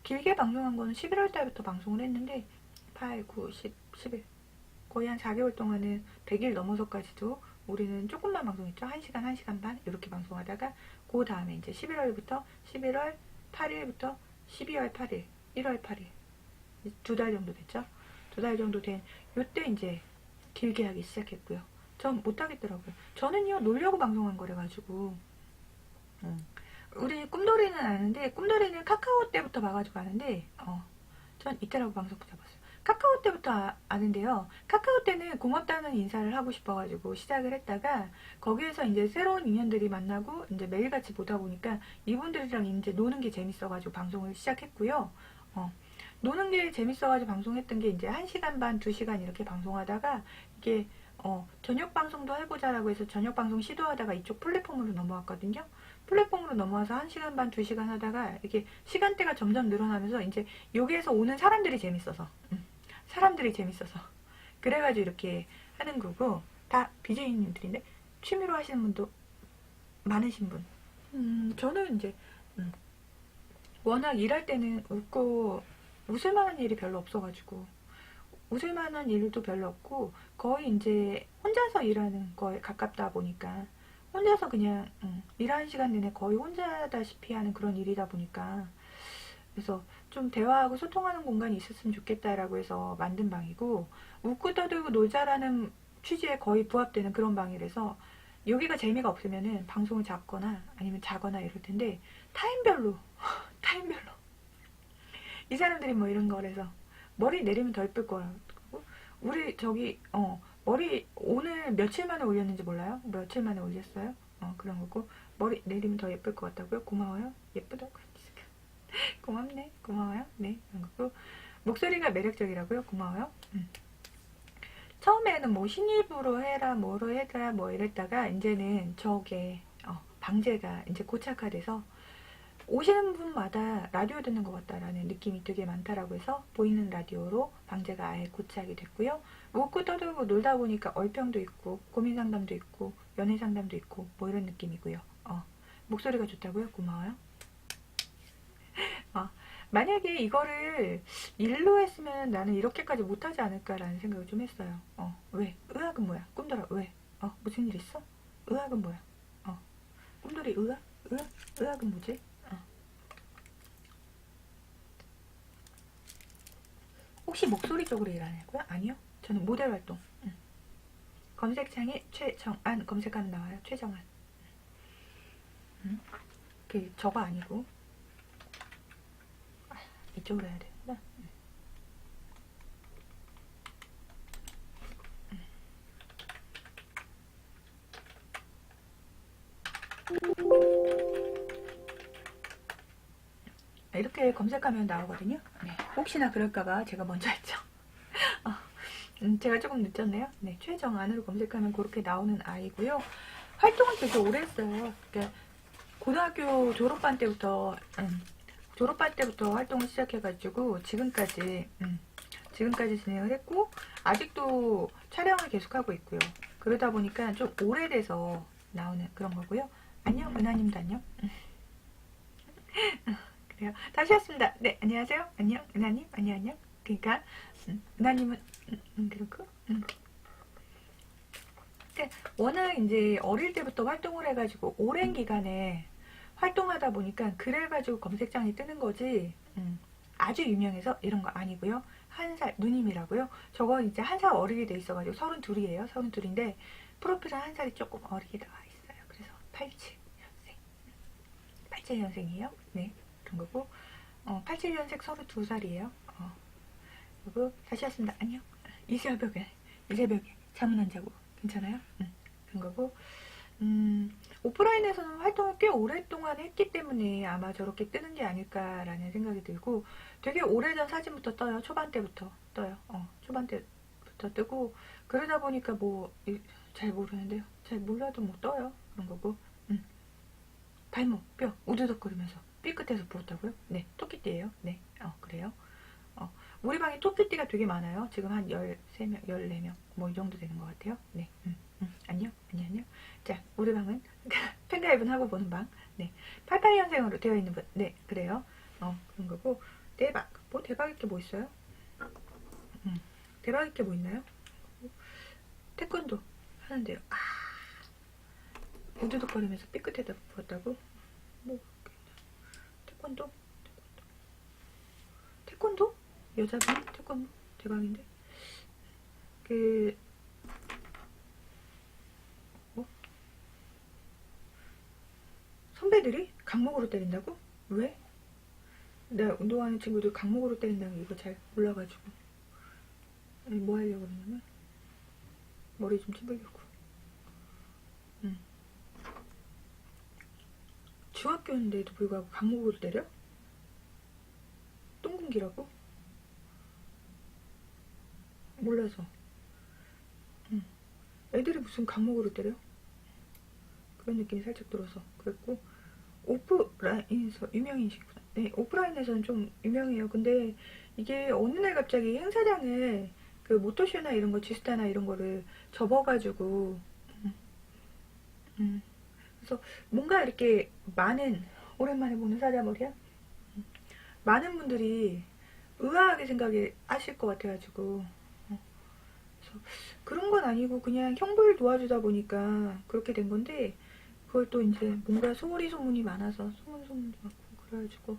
길게 방송한 거는 11월달부터 방송을 했는데 8, 9, 10, 11 거의 한 4개월 동안은 100일 넘어서까지도 우리는 조금만 방송했죠. 1시간, 1시간 반 이렇게 방송하다가 그 다음에 이제 11월부터 11월 8일부터 12월 8일, 1월 8일 2달 정도 됐죠. 2달 정도 된 요때 이제 길게 하기 시작했고요. 전 못하겠더라고요. 저는요 놀려고 방송한 거래가지고 우리 꿈돌이는 아는데 꿈돌이는 카카오 때부터 봐가지고 아는데 전 이때라고 방송 잡았어요. 카카오 때부터 아는데요. 카카오 때는 고맙다는 인사를 하고 싶어가지고 시작을 했다가 거기에서 이제 새로운 인연들이 만나고 이제 매일같이 보다 보니까 이분들이랑 이제 노는 게 재밌어가지고 방송을 시작했고요. 노는 게 재밌어가지고 방송했던 게 이제 1시간 반, 2시간 이렇게 방송하다가 이게 저녁 방송도 해보자라고 해서 저녁 방송 시도하다가 이쪽 플랫폼으로 넘어왔거든요. 플랫폼으로 넘어와서 1시간 반, 2시간 하다가 이게 시간대가 점점 늘어나면서 이제 여기에서 오는 사람들이 재밌어서 사람들이 재밌어서 그래가지고 이렇게 하는 거고 다 BJ님들인데 취미로 하시는 분도 많으신 분 저는 이제 워낙 일할 때는 웃을 만한 일이 별로 없어가지고 웃을 만한 일도 별로 없고 거의 이제 혼자서 일하는 거에 가깝다 보니까 혼자서 그냥 일하는 시간 내내 거의 혼자다시피 하는 그런 일이다 보니까 그래서 좀 대화하고 소통하는 공간이 있었으면 좋겠다라고 해서 만든 방이고 웃고 떠들고 놀자라는 취지에 거의 부합되는 그런 방이라서 여기가 재미가 없으면은 방송을 잡거나 아니면 자거나 이럴 텐데 타임별로 타임별로 이 사람들이 뭐 이런 거라서 머리 내리면 더 예쁠 거라고 우리 저기 머리 오늘 며칠 만에 올렸는지 몰라요? 며칠 만에 올렸어요? 그런 거고 머리 내리면 더 예쁠 것 같다고요? 고마워요. 예쁘다고 고맙네. 고마워요. 네, 그런 거고 목소리가 매력적이라고요? 고마워요. 처음에는 뭐 신입으로 해라 뭐로 해라 뭐 이랬다가 이제는 저게 방제가 이제 고착화돼서 오시는 분마다 라디오 듣는 것 같다라는 느낌이 되게 많다라고 해서 보이는 라디오로 방제가 아예 고착이 됐고요. 웃고 떠들고 놀다 보니까 얼평도 있고 고민 상담도 있고 연애 상담도 있고 뭐 이런 느낌이고요. 목소리가 좋다고요? 고마워요. 만약에 이거를 일로 했으면 나는 이렇게까지 못하지 않을까라는 생각을 좀 했어요. 왜? 의학은 뭐야? 꿈돌아 왜? 무슨 일 있어? 의학은 뭐야? 꿈돌이 의학? 의학은 뭐지? 혹시 목소리 쪽으로 일하냐고요? 아니요. 저는 모델 활동. 검색창에 최정안 검색하면 나와요. 최정안. 그 저거 아니고 이쪽으로 해야 되는구나. 이렇게 검색하면 나오거든요. 네, 혹시나 그럴까봐 제가 먼저 했죠. 제가 조금 늦었네요. 네, 최정안으로 검색하면 그렇게 나오는 아이고요. 활동은 되게 오래 했어요. 그러니까 고등학교 졸업반 때부터 활동을 시작해가지고 지금까지 진행을 했고 아직도 촬영을 계속하고 있고요. 그러다 보니까 좀 오래돼서 나오는 그런 거고요. 안녕 은하님도 안녕. 그래요. 다시 왔습니다. 네, 안녕하세요. 안녕 은하님 안녕. 그러니까 은하님은 그렇고 워낙 이제 어릴 때부터 활동을 해가지고 오랜 기간에 활동하다 보니까 그래가지고 검색창에 뜨는 거지. 아주 유명해서 이런 거 아니고요. 한 살 누님이라고요. 저거 이제 한 살 어리게 돼 있어가지고 32이에요. 32인데 프로필은 한 살이 조금 어리게 나와 있어요. 그래서 87년생. 87년생이에요. 네, 그런 거고 87년생 32살이에요. 그리고 다시 왔습니다. 안녕. 이 새벽에 잠은 안 자고 괜찮아요? 그런 거고 오프라인에서는 활동을 꽤 오랫동안 했기 때문에 아마 저렇게 뜨는 게 아닐까라는 생각이 들고 되게 오래전 사진부터 떠요. 초반 때부터 떠요. 초반 때부터 뜨고 그러다 보니까 뭐 잘 모르는데요. 잘 몰라도 뭐 떠요. 그런 거고 발목, 뼈 우두덕거리면서 삐끗해서 부었다고요? 네, 토끼띠예요. 네, 그래요. 우리 방에 토끼띠가 되게 많아요. 지금 한 13명, 14명 뭐 이 정도 되는 것 같아요. 네, 안녕. 자, 우리 방은 팬가입은 하고 보는 방. 네, 88년생으로 되어 있는 분. 네, 그래요. 그런 거고 대박. 뭐 대박일 게 뭐 있어요? 대박일 게 뭐 있나요? 태권도 하는데요. 우두둑거리면서 삐끗에다 부었다고? 뭐 태권도? 여자분 태권도 대박인데 그 뭐? 선배들이 강목으로 때린다고? 왜? 내가 운동하는 친구들 강목으로 때린다는 거 이거 잘 몰라가지고 아니, 뭐 하려고 그러냐면 머리 좀 찝으려고. 중학교인데도 불구하고 강목으로 때려? 똥군기라고? 몰라서. 애들이 무슨 강목으로 때려? 그런 느낌이 살짝 들어서 그랬고 오프라인에서 유명이시구나. 네, 오프라인에서는 좀 유명해요. 근데 이게 어느 날 갑자기 행사장을 그 모토쇼나 이런 거 지스타나 이런 거를 접어가지고 그래서 뭔가 이렇게 많은 오랜만에 보는 사자머리야 많은 분들이 의아하게 생각이 하실 것 같아가지고 그래서 그런 건 아니고 그냥 형부를 도와주다 보니까 그렇게 된 건데 그걸 또 이제 뭔가 소문이 많아서 소문도 많고 그래가지고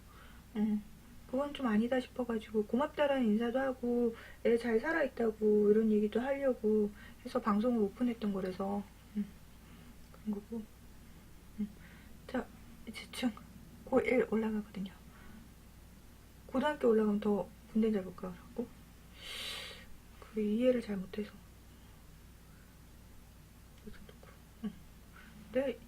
그건 좀 아니다 싶어가지고 고맙다라는 인사도 하고 애 잘 살아있다고 이런 얘기도 하려고 해서 방송을 오픈했던 거라서 그런 거고 자 대충 고1 올라가거든요. 고등학교 올라가면 더 군대 잡을까 그러고 그 이해를 잘 못해서 근데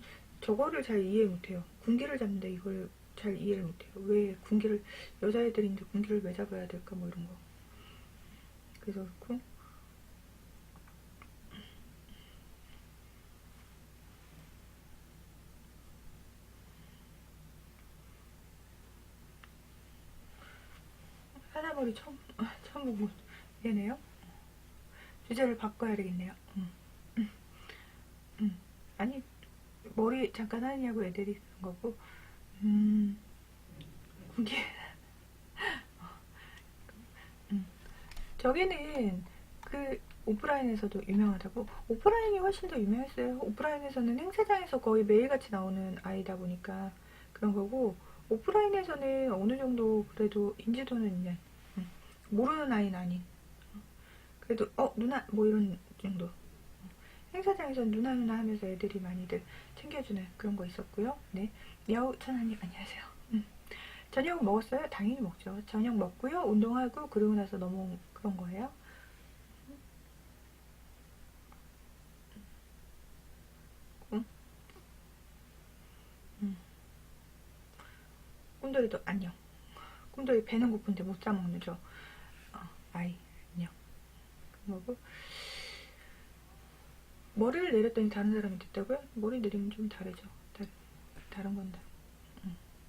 저거를 잘 이해 못해요. 군기를 잡는데 이걸 잘 이해를 못해요. 왜 군기를, 여자애들인데 군기를 왜 잡아야 될까 뭐 이런 거. 그래서 그렇고, 하나머리 처음 보고 얘네요. 주제를 바꿔야 되겠네요. 아니, 머리 잠깐 하느냐고 애들이 그런 거고, 군기, 저기는 그 오프라인에서도 유명하다고. 오프라인이 훨씬 더 유명했어요. 오프라인에서는 행사장에서 거의 매일같이 나오는 아이다 보니까 그런 거고, 오프라인에서는 어느 정도 그래도 인지도는 있는, 모르는 아이는 아닌, 그래도 누나 뭐 이런 정도. 행사장에서는 누나 누나 하면서 애들이 많이들 챙겨주는 그런 거 있었고요. 네, 야우 천하님 안녕하세요. 저녁 먹었어요? 당연히 먹죠. 저녁 먹고요, 운동하고 그러고 나서 너무 그런 거예요. 꿈돌이도 안녕. 꿈돌이 배는 고픈데 못 사먹는 저 아이 안녕. 그러고 머리를 내렸더니 다른 사람이 됐다고요? 머리 내리면 좀 다르죠. 다른 건데.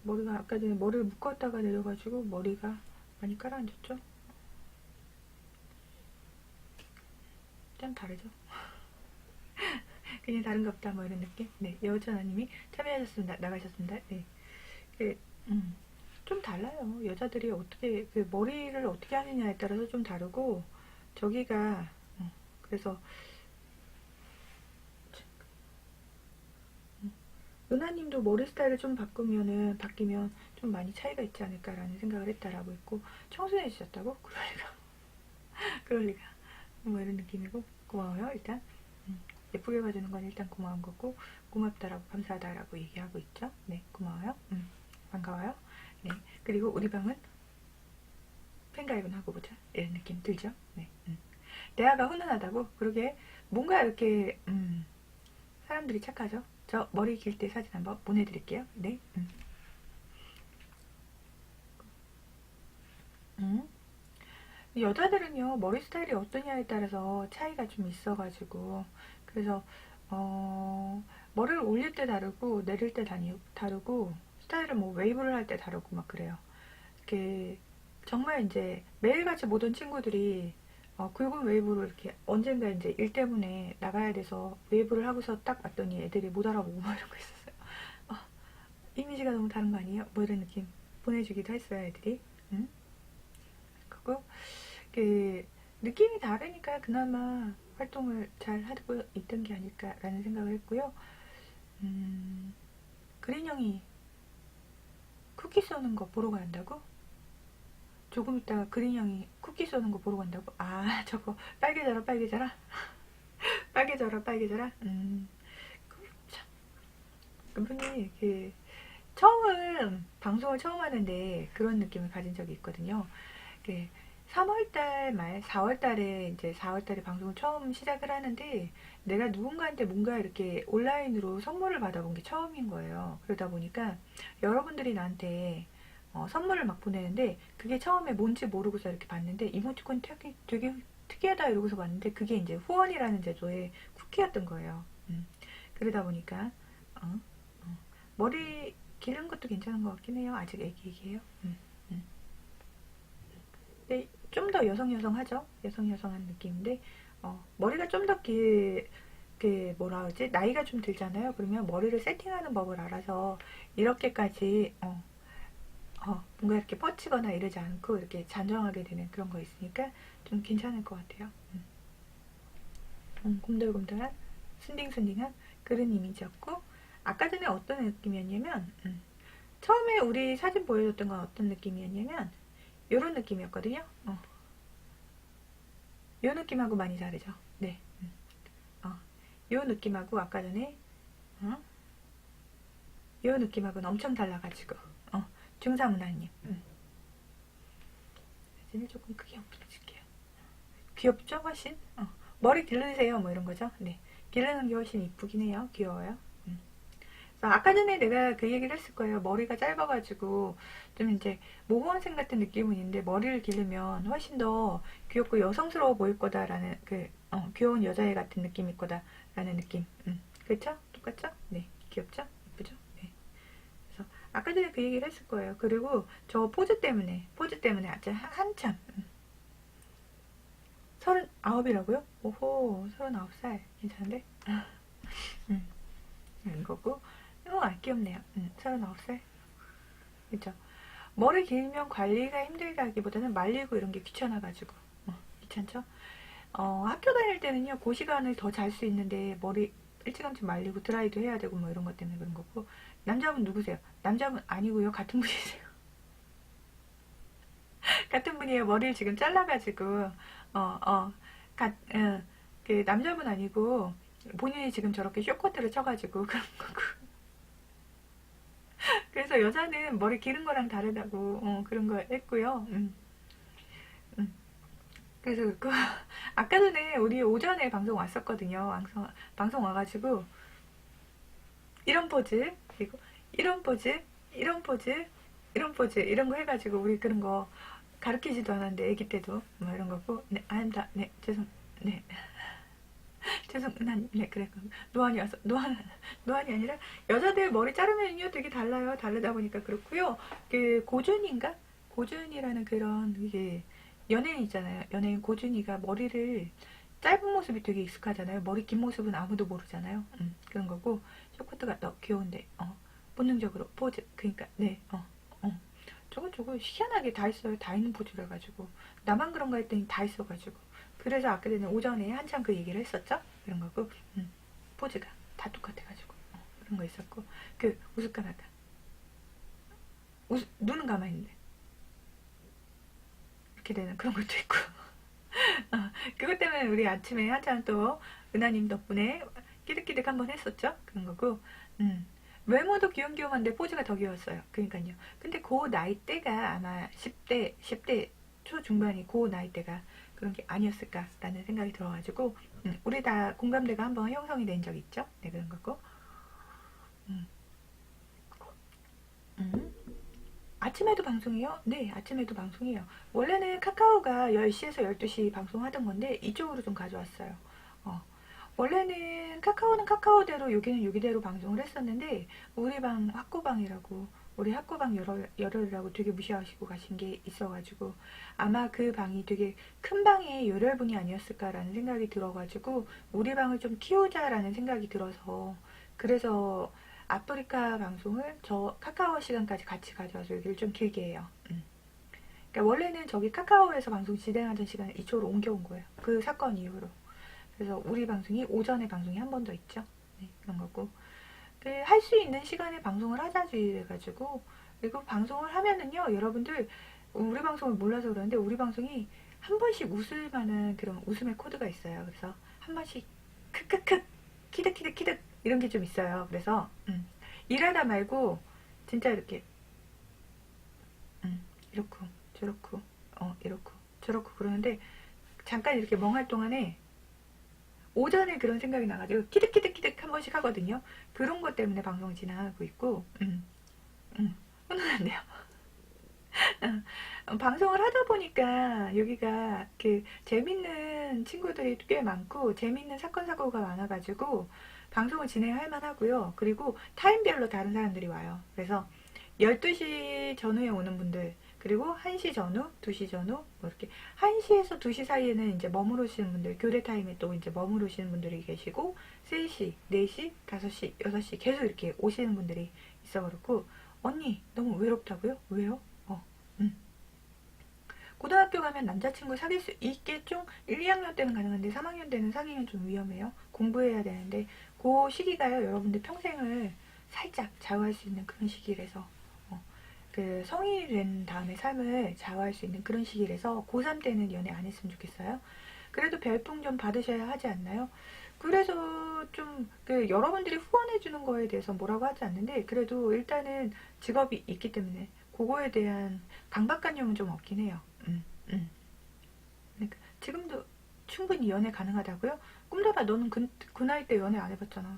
머리가 아까 전에 머리를 묶었다가 내려가지고 머리가 많이 깔아앉았죠? 좀 다르죠? 그냥 다른가 보다 뭐 이런 느낌? 네, 여전아님이 참여하셨습니다. 나가셨습니다. 네. 좀 달라요. 여자들이 어떻게 그 머리를 어떻게 하느냐에 따라서 좀 다르고 저기가 그래서 은하님도 머리 스타일을 좀 바뀌면 좀 많이 차이가 있지 않을까라는 생각을 했다라고 했고, 청순해지셨다고? 그럴 리가. 뭐 이런 느낌이고, 고마워요. 일단 예쁘게 봐주는 건 일단 고마운 거고, 고맙다라고 감사하다라고 얘기하고 있죠. 네, 고마워요. 반가워요. 네, 그리고 우리 방은 팬가입은 하고 보자 이런 느낌 들죠. 네, 대화가 훈훈하다고. 그러게 뭔가 이렇게 사람들이 착하죠. 저 머리 길 때 사진 한번 보내드릴게요. 네. 여자들은요, 머리 스타일이 어떠냐에 따라서 차이가 좀 있어가지고, 그래서 머리를 올릴 때 다르고 내릴 때 다르고, 스타일을 뭐 웨이브를 할 때 다르고 막 그래요. 이렇게 정말 이제 매일같이 모든 친구들이 굵은 웨이브로 이렇게 언젠가 이제 일 때문에 나가야 돼서 웨이브를 하고서 딱 왔더니 애들이 못 알아보고 뭐 이런 거 있었어요. 이미지가 너무 다른 거 아니에요? 뭐 이런 느낌 보내주기도 했어요, 애들이. 그리고 그 느낌이 다르니까 그나마 활동을 잘 하고 있던 게 아닐까라는 생각을 했고요. 그린 형이 쿠키 쏘는 거 보러 간다고? 조금 있다가 그린 형이 쿠키 쏘는 거 보러 간다고? 아, 저거 빨개져라 빨개져라 빨개져라 빨개져라. 참, 그분이 방송을 처음 하는데 그런 느낌을 가진 적이 있거든요. 3월달 말 4월달에 이제 4월달에 방송을 처음 시작을 하는데, 내가 누군가한테 뭔가 이렇게 온라인으로 선물을 받아본 게 처음인 거예요. 그러다 보니까 여러분들이 나한테 선물을 막 보내는데, 그게 처음에 뭔지 모르고서 이렇게 봤는데 이모티콘이 되게 특이하다 이러고서 봤는데, 그게 이제 후원이라는 제도의 쿠키였던 거예요. 그러다 보니까 머리 기른 것도 괜찮은 것 같긴 해요. 아직 애기애기해요. 네, 좀 더 여성여성하죠? 여성여성한 느낌인데, 머리가 좀 더 뭐라 그러지? 나이가 좀 들잖아요. 그러면 머리를 세팅하는 법을 알아서 이렇게까지, 뭔가 이렇게 뻗치거나 이러지 않고 이렇게 잔정하게 되는 그런 거 있으니까 좀 괜찮을 것 같아요. 곰돌곰돌한, 순딩순딩한 그런 이미지였고, 아까 전에 어떤 느낌이었냐면, 처음에 우리 사진 보여줬던 건 어떤 느낌이었냐면, 요런 느낌이었거든요. 요 느낌하고 많이 다르죠. 네. 요 느낌하고 아까 전에 요 느낌하고는 엄청 달라가지고 중사문화님 사진을 조금 크게 한번 붙여줄게요. 귀엽죠? 훨씬? 머리 기르세요 뭐 이런 거죠. 네, 기르는 게 훨씬 이쁘긴 해요. 귀여워요. 아까 전에 내가 그 얘기를 했을 거예요. 머리가 짧아가지고 좀 이제 모범생 같은 느낌은 있는데 머리를 기르면 훨씬 더 귀엽고 여성스러워 보일 거다라는 귀여운 여자애 같은 느낌일 거다라는 느낌. 그렇죠? 똑같죠? 네, 귀엽죠? 예쁘죠? 네. 그래서 아까 전에 그 얘기를 했을 거예요. 그리고 저 포즈 때문에 아주 한참 39이라고요? 오호, 39살 괜찮은데? 이거고 귀엽네요. 39살. 그죠? 머리 길면 관리가 힘들다기보다는 말리고 이런 게 귀찮아가지고 귀찮죠? 학교 다닐 때는요 그 시간을 더 잘 수 있는데 머리 일찌감치 말리고 드라이도 해야 되고 뭐 이런 것 때문에 그런 거고. 남자분 누구세요? 남자분 아니고요. 같은 분이세요. 같은 분이에요. 머리를 지금 잘라가지고 그 남자분 아니고 본인이 지금 저렇게 쇼커트를 쳐가지고 그런 거고. 그래서 여자는 머리 기른 거랑 다르다고 그런 거 했고요. 음. 그래서 그 아까 전에 우리 오전에 방송 왔었거든요. 방송 와가지고 이런 포즈 그리고 이런 포즈 이런 포즈 이런 포즈 이런 거 해가지고 우리 그런 거 가르치지도 않았는데 애기 때도 뭐 이런 거고. 네 아닙니다. 네 죄송. 네 죄송. 네 그래. 노안이 와서 노안이 아니라 여자들 머리 자르면요 되게 달라요. 다르다 보니까 그렇고요. 그 고준인가 고준이라는 그런 이게 연예인 있잖아요. 연예인 고준이가 머리를 짧은 모습이 되게 익숙하잖아요. 머리 긴 모습은 아무도 모르잖아요. 그런 거고. 쇼커트가 너 귀여운데 본능적으로 포즈 그러니까 네 저거 희한하게 다 있어요. 다 있는 포즈라 가지고 나만 그런가 했더니 다 있어가지고. 그래서 아까 전에 오전에 한참 그 얘기를 했었죠. 그런 거고. 포즈가 다 똑같아가지고 그런 거 있었고. 그 웃을까 말까 눈은 가만히 있는데 이렇게 되는 그런 것도 있고. 그것 때문에 우리 아침에 한참 또 은하님 덕분에 끼득끼득 한번 했었죠. 그런 거고. 외모도 귀염귀염한데 포즈가 더 귀여웠어요. 그러니까요. 근데 그 나이대가 아마 10대 초중반이 그 나이대가 그런 게 아니었을까라는 생각이 들어가지고 우리 다 공감대가 한번 형성이 된 적 있죠. 네 그런 거고. 음, 음. 아침에도 방송이요? 네, 아침에도 방송이에요. 원래는 카카오가 10시에서 12시 방송하던 건데 이쪽으로 좀 가져왔어요. 어, 원래는 카카오는 카카오대로 여기는 여기대로 방송을 했었는데 우리 방 학고방이라고 우리 학고방 열혈이라고 되게 무시하시고 가신 게 있어가지고 아마 그 방이 되게 큰 방의 열혈분이 아니었을까라는 생각이 들어가지고 우리 방을 좀 키우자라는 생각이 들어서 그래서 아프리카 방송을 저 카카오 시간까지 같이 가져와서 여기를 좀 길게 해요. 그러니까 원래는 저기 카카오에서 방송 진행하던 시간을 이쪽으로 옮겨온 거예요. 그 사건 이후로. 그래서 우리 방송이 오전에 방송이 한 번 더 있죠. 네, 그런 거고. 그 할 수 있는 시간에 방송을 하자지 해가지고 그리고 방송을 하면은요 여러분들 우리 방송을 몰라서 그러는데 우리 방송이 한 번씩 웃을 만한 그런 웃음의 코드가 있어요. 그래서 한 번씩 크크크 키득키득키득 이런 게 좀 있어요. 그래서 일하다 말고 진짜 이렇게 이렇고 저렇고 이렇고 저렇고 그러는데 잠깐 이렇게 멍할 동안에 오전에 그런 생각이 나가지고 키득키득키득 한 번씩 하거든요. 그런 것 때문에 방송 진행하고 있고 훈훈한데요. 방송을 하다 보니까 여기가 그 재밌는 친구들이 꽤 많고 재밌는 사건 사고가 많아가지고 방송을 진행할 만하고요. 그리고 타임별로 다른 사람들이 와요. 그래서 12시 전후에 오는 분들 그리고 1시 전후, 2시 전후 뭐 이렇게 1시에서 2시 사이에는 이제 머무르시는 분들 교대 타임에 또 이제 머무르시는 분들이 계시고 3시, 4시, 5시, 6시 계속 이렇게 오시는 분들이 있어 그렇고 언니 너무 외롭다고요? 왜요? 고등학교 가면 남자친구 사귈 수 있겠죠? 1, 2학년 때는 가능한데 3학년 때는 사귀면 좀 위험해요. 공부해야 되는데 그 시기가요. 여러분들 평생을 살짝 좌우할 수 있는 그런 시기라서 그 성인이 된 다음에 삶을 좌우할 수 있는 그런 시기라서 고3 때는 연애 안 했으면 좋겠어요. 그래도 별풍 좀 받으셔야 하지 않나요? 그래서 좀 그 여러분들이 후원해 주는 거에 대해서 뭐라고 하지 않는데 그래도 일단은 직업이 있기 때문에 그거에 대한 강박관념은 좀 없긴 해요. 그러니까 지금도 충분히 연애 가능하다고요? 꿈돌아 너는 그 나이 때 연애 안 해봤잖아.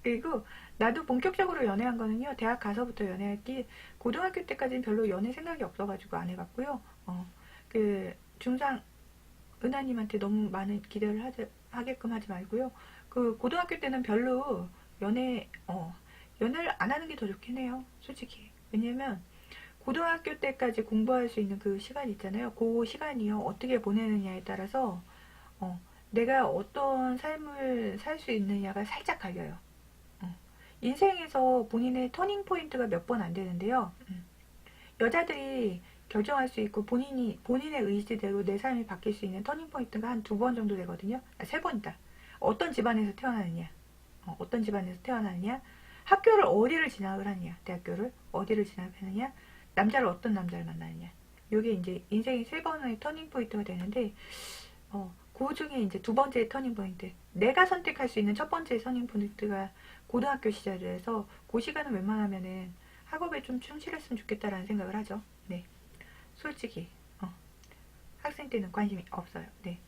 그리고 나도 본격적으로 연애한 거는요, 대학 가서부터 연애했기, 고등학교 때까지는 별로 연애 생각이 없어가지고 안 해봤고요. 그 중상 은하님한테 너무 많은 기대를 하게끔 하지 말고요. 그 고등학교 때는 별로 연애를 안 하는 게 더 좋긴 해요. 솔직히. 왜냐면 고등학교 때까지 공부할 수 있는 그 시간 있잖아요. 그 시간이요. 어떻게 보내느냐에 따라서 어, 내가 어떤 삶을 살 수 있느냐가 살짝 갈려요. 인생에서 본인의 터닝 포인트가 몇 번 안 되는데요. 여자들이 결정할 수 있고 본인의 의지대로 내 삶이 바뀔 수 있는 터닝 포인트가 한 2번 정도 되거든요. 3번이다. 어떤 집안에서 태어나느냐, 어떤 집안에서 태어나느냐, 학교를 어디를 진학을 하느냐, 대학교를 어디를 진학하느냐, 남자를 어떤 남자를 만나느냐. 이게 이제 인생의 3번의 터닝 포인트가 되는데, 그 중에 이제 2번째 터닝 포인트, 내가 선택할 수 있는 첫 번째 터닝 포인트가 고등학교 시절이라서 그 시간은 웬만하면은 학업에 좀 충실했으면 좋겠다라는 생각을 하죠. 네, 솔직히 학생 때는 관심이 없어요. 네,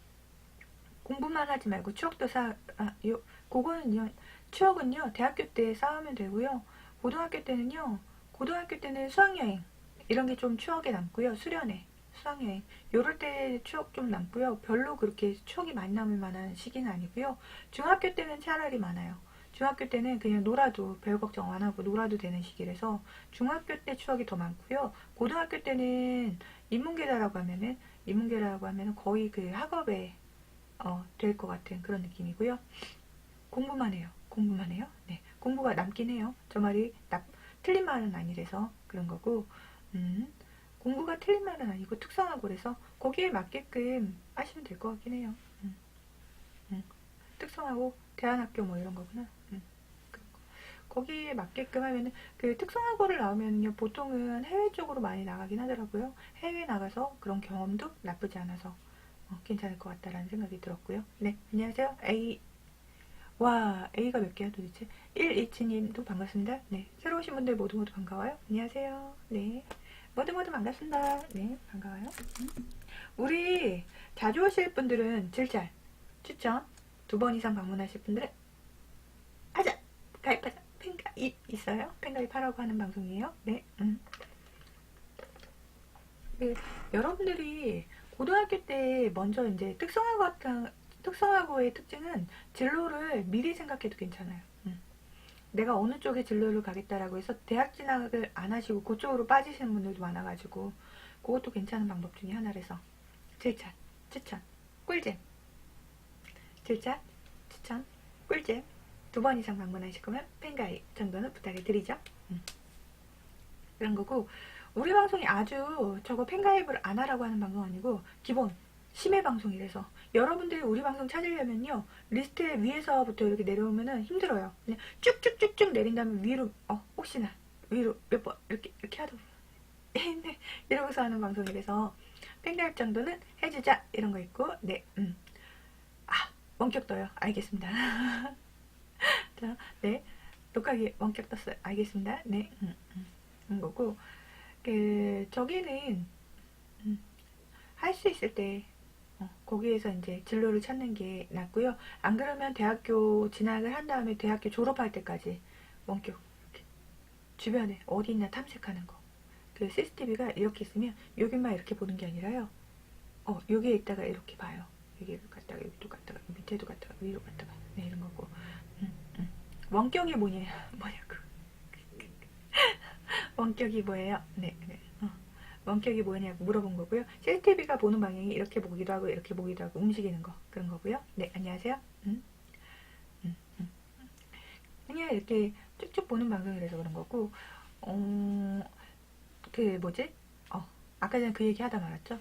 공부만 하지 말고 추억도 그거는요, 추억은요 대학교 때 쌓으면 되고요. 고등학교 때는 수학여행 이런 게 좀 추억에 남고요. 수련회, 수학여행 요럴 때 추억 좀 남고요. 별로 그렇게 추억이 많이 남을 만한 시기는 아니고요. 중학교 때는 차라리 많아요. 중학교 때는 그냥 놀아도 별 걱정 안 하고 놀아도 되는 시기라서 중학교 때 추억이 더 많고요. 고등학교 때는 인문계라고 하면은 거의 그 학업에 될 것 같은 그런 느낌이고요. 공부만 해요. 공부만 해요. 네, 공부가 남긴 해요. 저 말이 틀린 말은 아니라서 그런 거고, 공부가 틀린 말은 아니고 특성화고 그래서 거기에 맞게끔 하시면 될 것 같긴 해요. 특성화고 대안학교 뭐 이런 거구나. 거기에 맞게끔 하면은 그 특성화고를 나오면요 보통은 해외 쪽으로 많이 나가긴 하더라고요. 해외 나가서 그런 경험도 나쁘지 않아서 괜찮을 것 같다라는 생각이 들었고요. 네, 안녕하세요. 와, A가 몇 개야 도대체? 127님도 반갑습니다. 네, 새로 오신 분들 모두 반가워요. 안녕하세요. 네, 모두 반갑습니다. 네, 반가워요. 우리 자주 오실 분들은 질잘 추천 2번 이상 방문하실 분들은 하자 가입하자 팬가입 있어요. 팬가입하라고 하는 방송이에요. 네, 네, 여러분들이 고등학교 때 먼저 이제 특성화고의 특징은 진로를 미리 생각해도 괜찮아요. 내가 어느 쪽에 진로를 가겠다라고 해서 대학 진학을 안 하시고 그쪽으로 빠지시는 분들도 많아가지고 그것도 괜찮은 방법 중에 하나라서 질차, 추천, 꿀잼, 질차, 추천, 꿀잼 2번 이상 방문하실 거면 팬가입 정도는 부탁을 드리죠. 그런 거고, 우리 방송이 아주 저거 팬가입을 안 하라고 하는 방송 아니고 기본 심해 방송이라서 여러분들이 우리 방송 찾으려면요 리스트 위에서부터 이렇게 내려오면은 힘들어요. 그냥 쭉쭉쭉쭉 내린 다음에 위로 혹시나 위로 몇 번 이렇게 하다 보면 네, 이러고서 하는 방송이라서 팬가입 정도는 해주자 이런 거 있고. 네, 원격 떠요. 알겠습니다. 자, 네, 녹화기 원격 떴어요. 알겠습니다. 네, 그런 거고, 저기는 할 수 있을 때 거기에서 이제 진로를 찾는 게 낫고요. 안 그러면 대학교 진학을 한 다음에 대학교 졸업할 때까지 원격 이렇게 주변에 어디 있나 탐색하는 거. 그 CCTV가 이렇게 있으면 여기만 이렇게 보는 게 아니라요. 여기에 있다가 이렇게 봐요. 여기를 갔다가 여기도 갔다가 밑에도 갔다가 위로 갔다가 네, 이런 거고. 원격이 뭐냐고. 원격이 뭐예요? 네, 네. 원격이 뭐냐고 물어본 거고요. CCTV가 보는 방향이 이렇게 보기도 하고 이렇게 보기도 하고 움직이는 거 그런 거고요. 네, 안녕하세요. 그냥 이렇게 쭉쭉 보는 방송이라서 그런 거고, 그 뭐지? 아까 전에 그 얘기 하다 말았죠.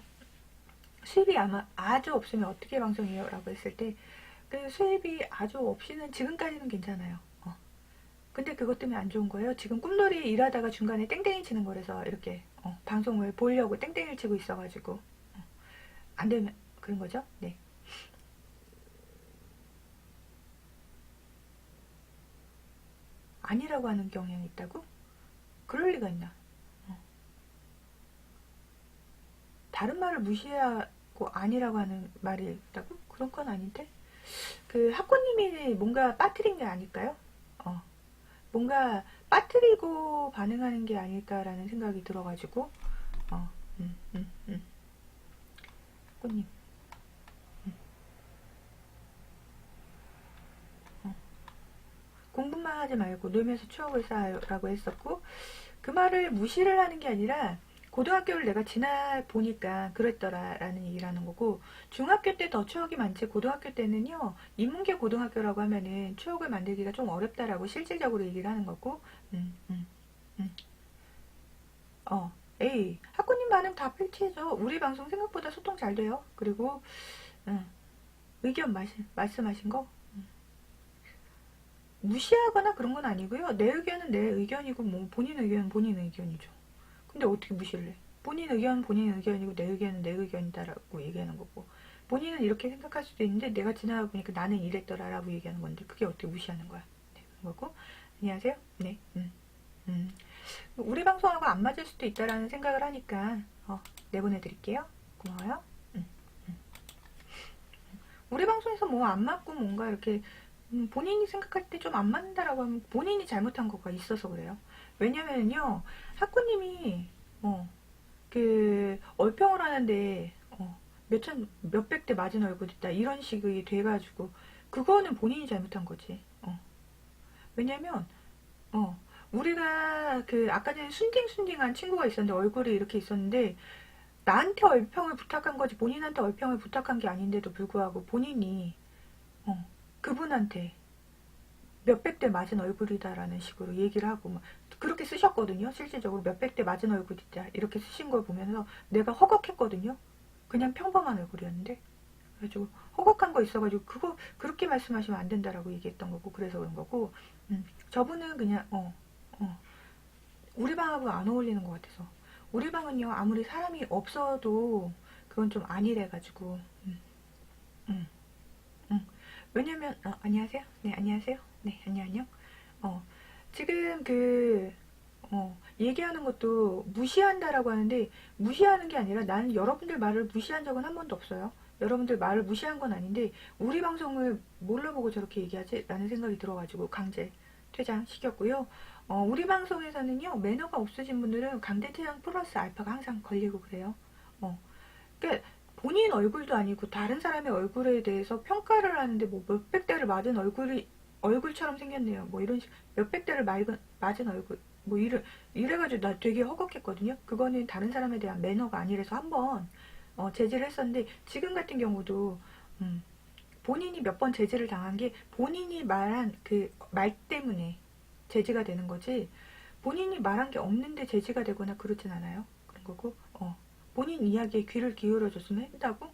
수입이 아마 아주 없으면 어떻게 방송해요? 라고 했을 때 그 수입이 아주 없이는 지금까지는 괜찮아요. 근데 그것 때문에 안 좋은 거예요. 지금 꿈놀이 일하다가 중간에 땡땡이 치는 거라서 이렇게 방송을 보려고 땡땡이를 치고 있어가지고 안 되면 그런 거죠. 네. 아니라고 하는 경향이 있다고? 그럴 리가 있나? 다른 말을 무시하고 아니라고 하는 말이 있다고? 그런 건 아닌데? 그 학고님이 뭔가 빠뜨린 게 아닐까요? 뭔가 빠뜨리고 반응하는 게 아닐까라는 생각이 들어가지고, 꽃님. 공부만 하지 말고 놀면서 추억을 쌓아요라고 했었고, 그 말을 무시를 하는 게 아니라 고등학교를 내가 지나 보니까 그랬더라라는 얘기를 하는 거고, 중학교 때 더 추억이 많지 고등학교 때는요, 인문계 고등학교라고 하면은 추억을 만들기가 좀 어렵다라고 실질적으로 얘기를 하는 거고. 음, 음, 음. 에이, 학부님 반응 다 펼치죠. 우리 방송 생각보다 소통 잘 돼요. 그리고 의견 말씀하신 거 무시하거나 그런 건 아니고요. 내 의견은 내 의견이고 뭐 본인 의견은 본인 의견이죠. 근데 어떻게 무시를 해? 본인 의견은 본인 의견이고 내 의견은 내 의견이다라고 얘기하는 거고, 본인은 이렇게 생각할 수도 있는데 내가 지나가 보니까 나는 이랬더라라고 얘기하는 건데 그게 어떻게 무시하는 거야? 네, 그런 거고. 안녕하세요. 네. 우리 방송하고 안 맞을 수도 있다라는 생각을 하니까 내보내드릴게요. 고마워요. 우리 방송에서 뭐 안 맞고 뭔가 이렇게 본인이 생각할 때 좀 안 맞는다라고 하면 본인이 잘못한 거가 있어서 그래요. 왜냐면요, 학구님이 그 얼평을 하는데 몇백 대 맞은 얼굴 있다 이런 식이 돼가지고 그거는 본인이 잘못한 거지. 왜냐면 우리가 그 아까 전에 순딩순딩한 친구가 있었는데 얼굴이 이렇게 있었는데 나한테 얼평을 부탁한 거지 본인한테 얼평을 부탁한 게 아닌데도 불구하고 본인이 그분한테 몇백 대 맞은 얼굴이다라는 식으로 얘기를 하고 막 그렇게 쓰셨거든요. 실질적으로 몇백 대 맞은 얼굴이다 이렇게 쓰신 걸 보면서 내가 허걱했거든요. 그냥 평범한 얼굴이었는데 그래가지고 허걱한 거 있어가지고 그거 그렇게 말씀하시면 안 된다라고 얘기했던 거고 그래서 그런 거고 저분은 그냥 우리 방하고 안 어울리는 것 같아서 우리 방은요 아무리 사람이 없어도 그건 좀 아니래가지고 음, 왜냐면 안녕하세요. 네 안녕하세요. 네 안녕. 어, 지금 얘기하는 것도 무시한다라고 하는데 무시하는 게 아니라 나는 여러분들 말을 무시한 적은 한 번도 없어요. 여러분들 말을 무시한 건 아닌데 우리 방송을 뭘로 보고 저렇게 얘기하지? 라는 생각이 들어가지고 강제 퇴장시켰고요. 우리 방송에서는요 매너가 없으신 분들은 강제 퇴장 플러스 알파가 항상 걸리고 그래요. 그러니까 본인 얼굴도 아니고 다른 사람의 얼굴에 대해서 평가를 하는데 뭐 몇백 대를 맞은 얼굴처럼 생겼네요. 뭐 이런 식 몇백 대를 맞은 얼굴 뭐 이래가지고 나 되게 허걱했거든요. 그거는 다른 사람에 대한 매너가 아니라서 한번 제지를 했었는데 지금 같은 경우도 본인이 몇 번 제지를 당한 게 본인이 말한 그 말 때문에 제지가 되는 거지 본인이 말한 게 없는데 제지가 되거나 그렇진 않아요. 그런 거고 본인 이야기에 귀를 기울여줬으면 한다고?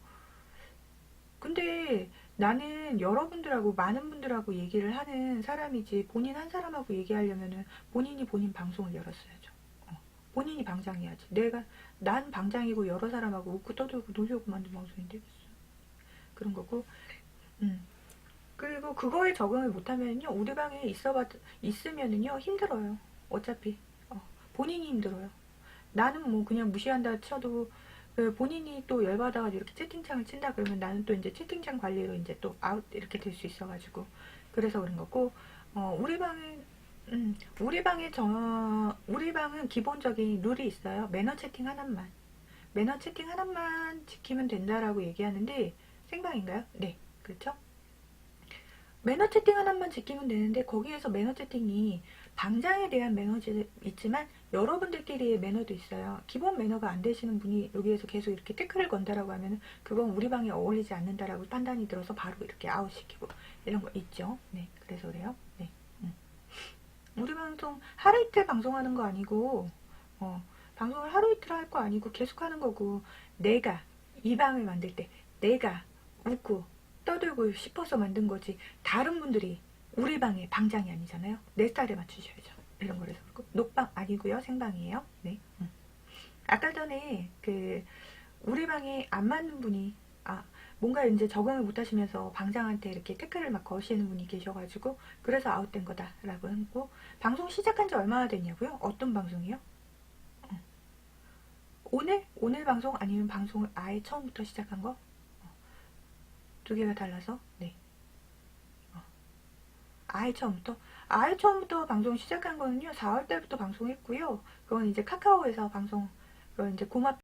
근데 나는 여러분들하고 많은 분들하고 얘기를 하는 사람이지 본인 한 사람하고 얘기하려면은 본인이 본인 방송을 열었어야죠. 본인이 방장해야지. 난 방장이고 여러 사람하고 웃고 떠들고 놀려고 만든 방송인데 그런 거고. 그리고 그거에 적응을 못하면요 우리 방에 있으면은요 힘들어요. 어차피 본인이 힘들어요. 나는 뭐 그냥 무시한다 쳐도 본인이 또 열받아가지고 이렇게 채팅창을 친다 그러면 나는 또 이제 채팅창 관리로 이제 또 아웃 이렇게 될 수 있어가지고 그래서 그런 거고 우리 방은 기본적인 룰이 있어요. 매너 채팅 하나만 지키면 된다라고 얘기하는데 생방인가요? 네 그렇죠. 매너 채팅 하나만 지키면 되는데 거기에서 매너 채팅이 방장에 대한 매너도 있지만 여러분들끼리의 매너도 있어요. 기본 매너가 안 되시는 분이 여기에서 계속 이렇게 태클을 건다라고 하면 그건 우리 방에 어울리지 않는다라고 판단이 들어서 바로 이렇게 아웃시키고 이런 거 있죠. 네, 그래서 그래요. 네. 우리 방송 하루 이틀 방송하는 거 아니고 방송을 하루 이틀 할 거 아니고 계속 하는 거고 내가 이 방을 만들 때 내가 웃고 떠들고 싶어서 만든 거지 다른 분들이 우리 방의 방장이 아니잖아요. 내 스타일에 맞추셔야죠. 이런 거라서 그렇고 녹방 아니고요. 생방이에요. 네. 아까 전에 그 우리 방에 안 맞는 분이 뭔가 이제 적응을 못 하시면서 방장한테 이렇게 태클을 막 거시는 분이 계셔가지고 그래서 아웃된 거다라고 하고 방송 시작한 지 얼마나 됐냐고요? 어떤 방송이요? 오늘 방송 아니면 방송을 아예 처음부터 시작한 거? 두 개가 달라서 네. 아예 처음부터 방송 시작한 거는요, 4월 달부터 방송했고요. 그건 이제 카카오에서 방송, 그건 이제 고맙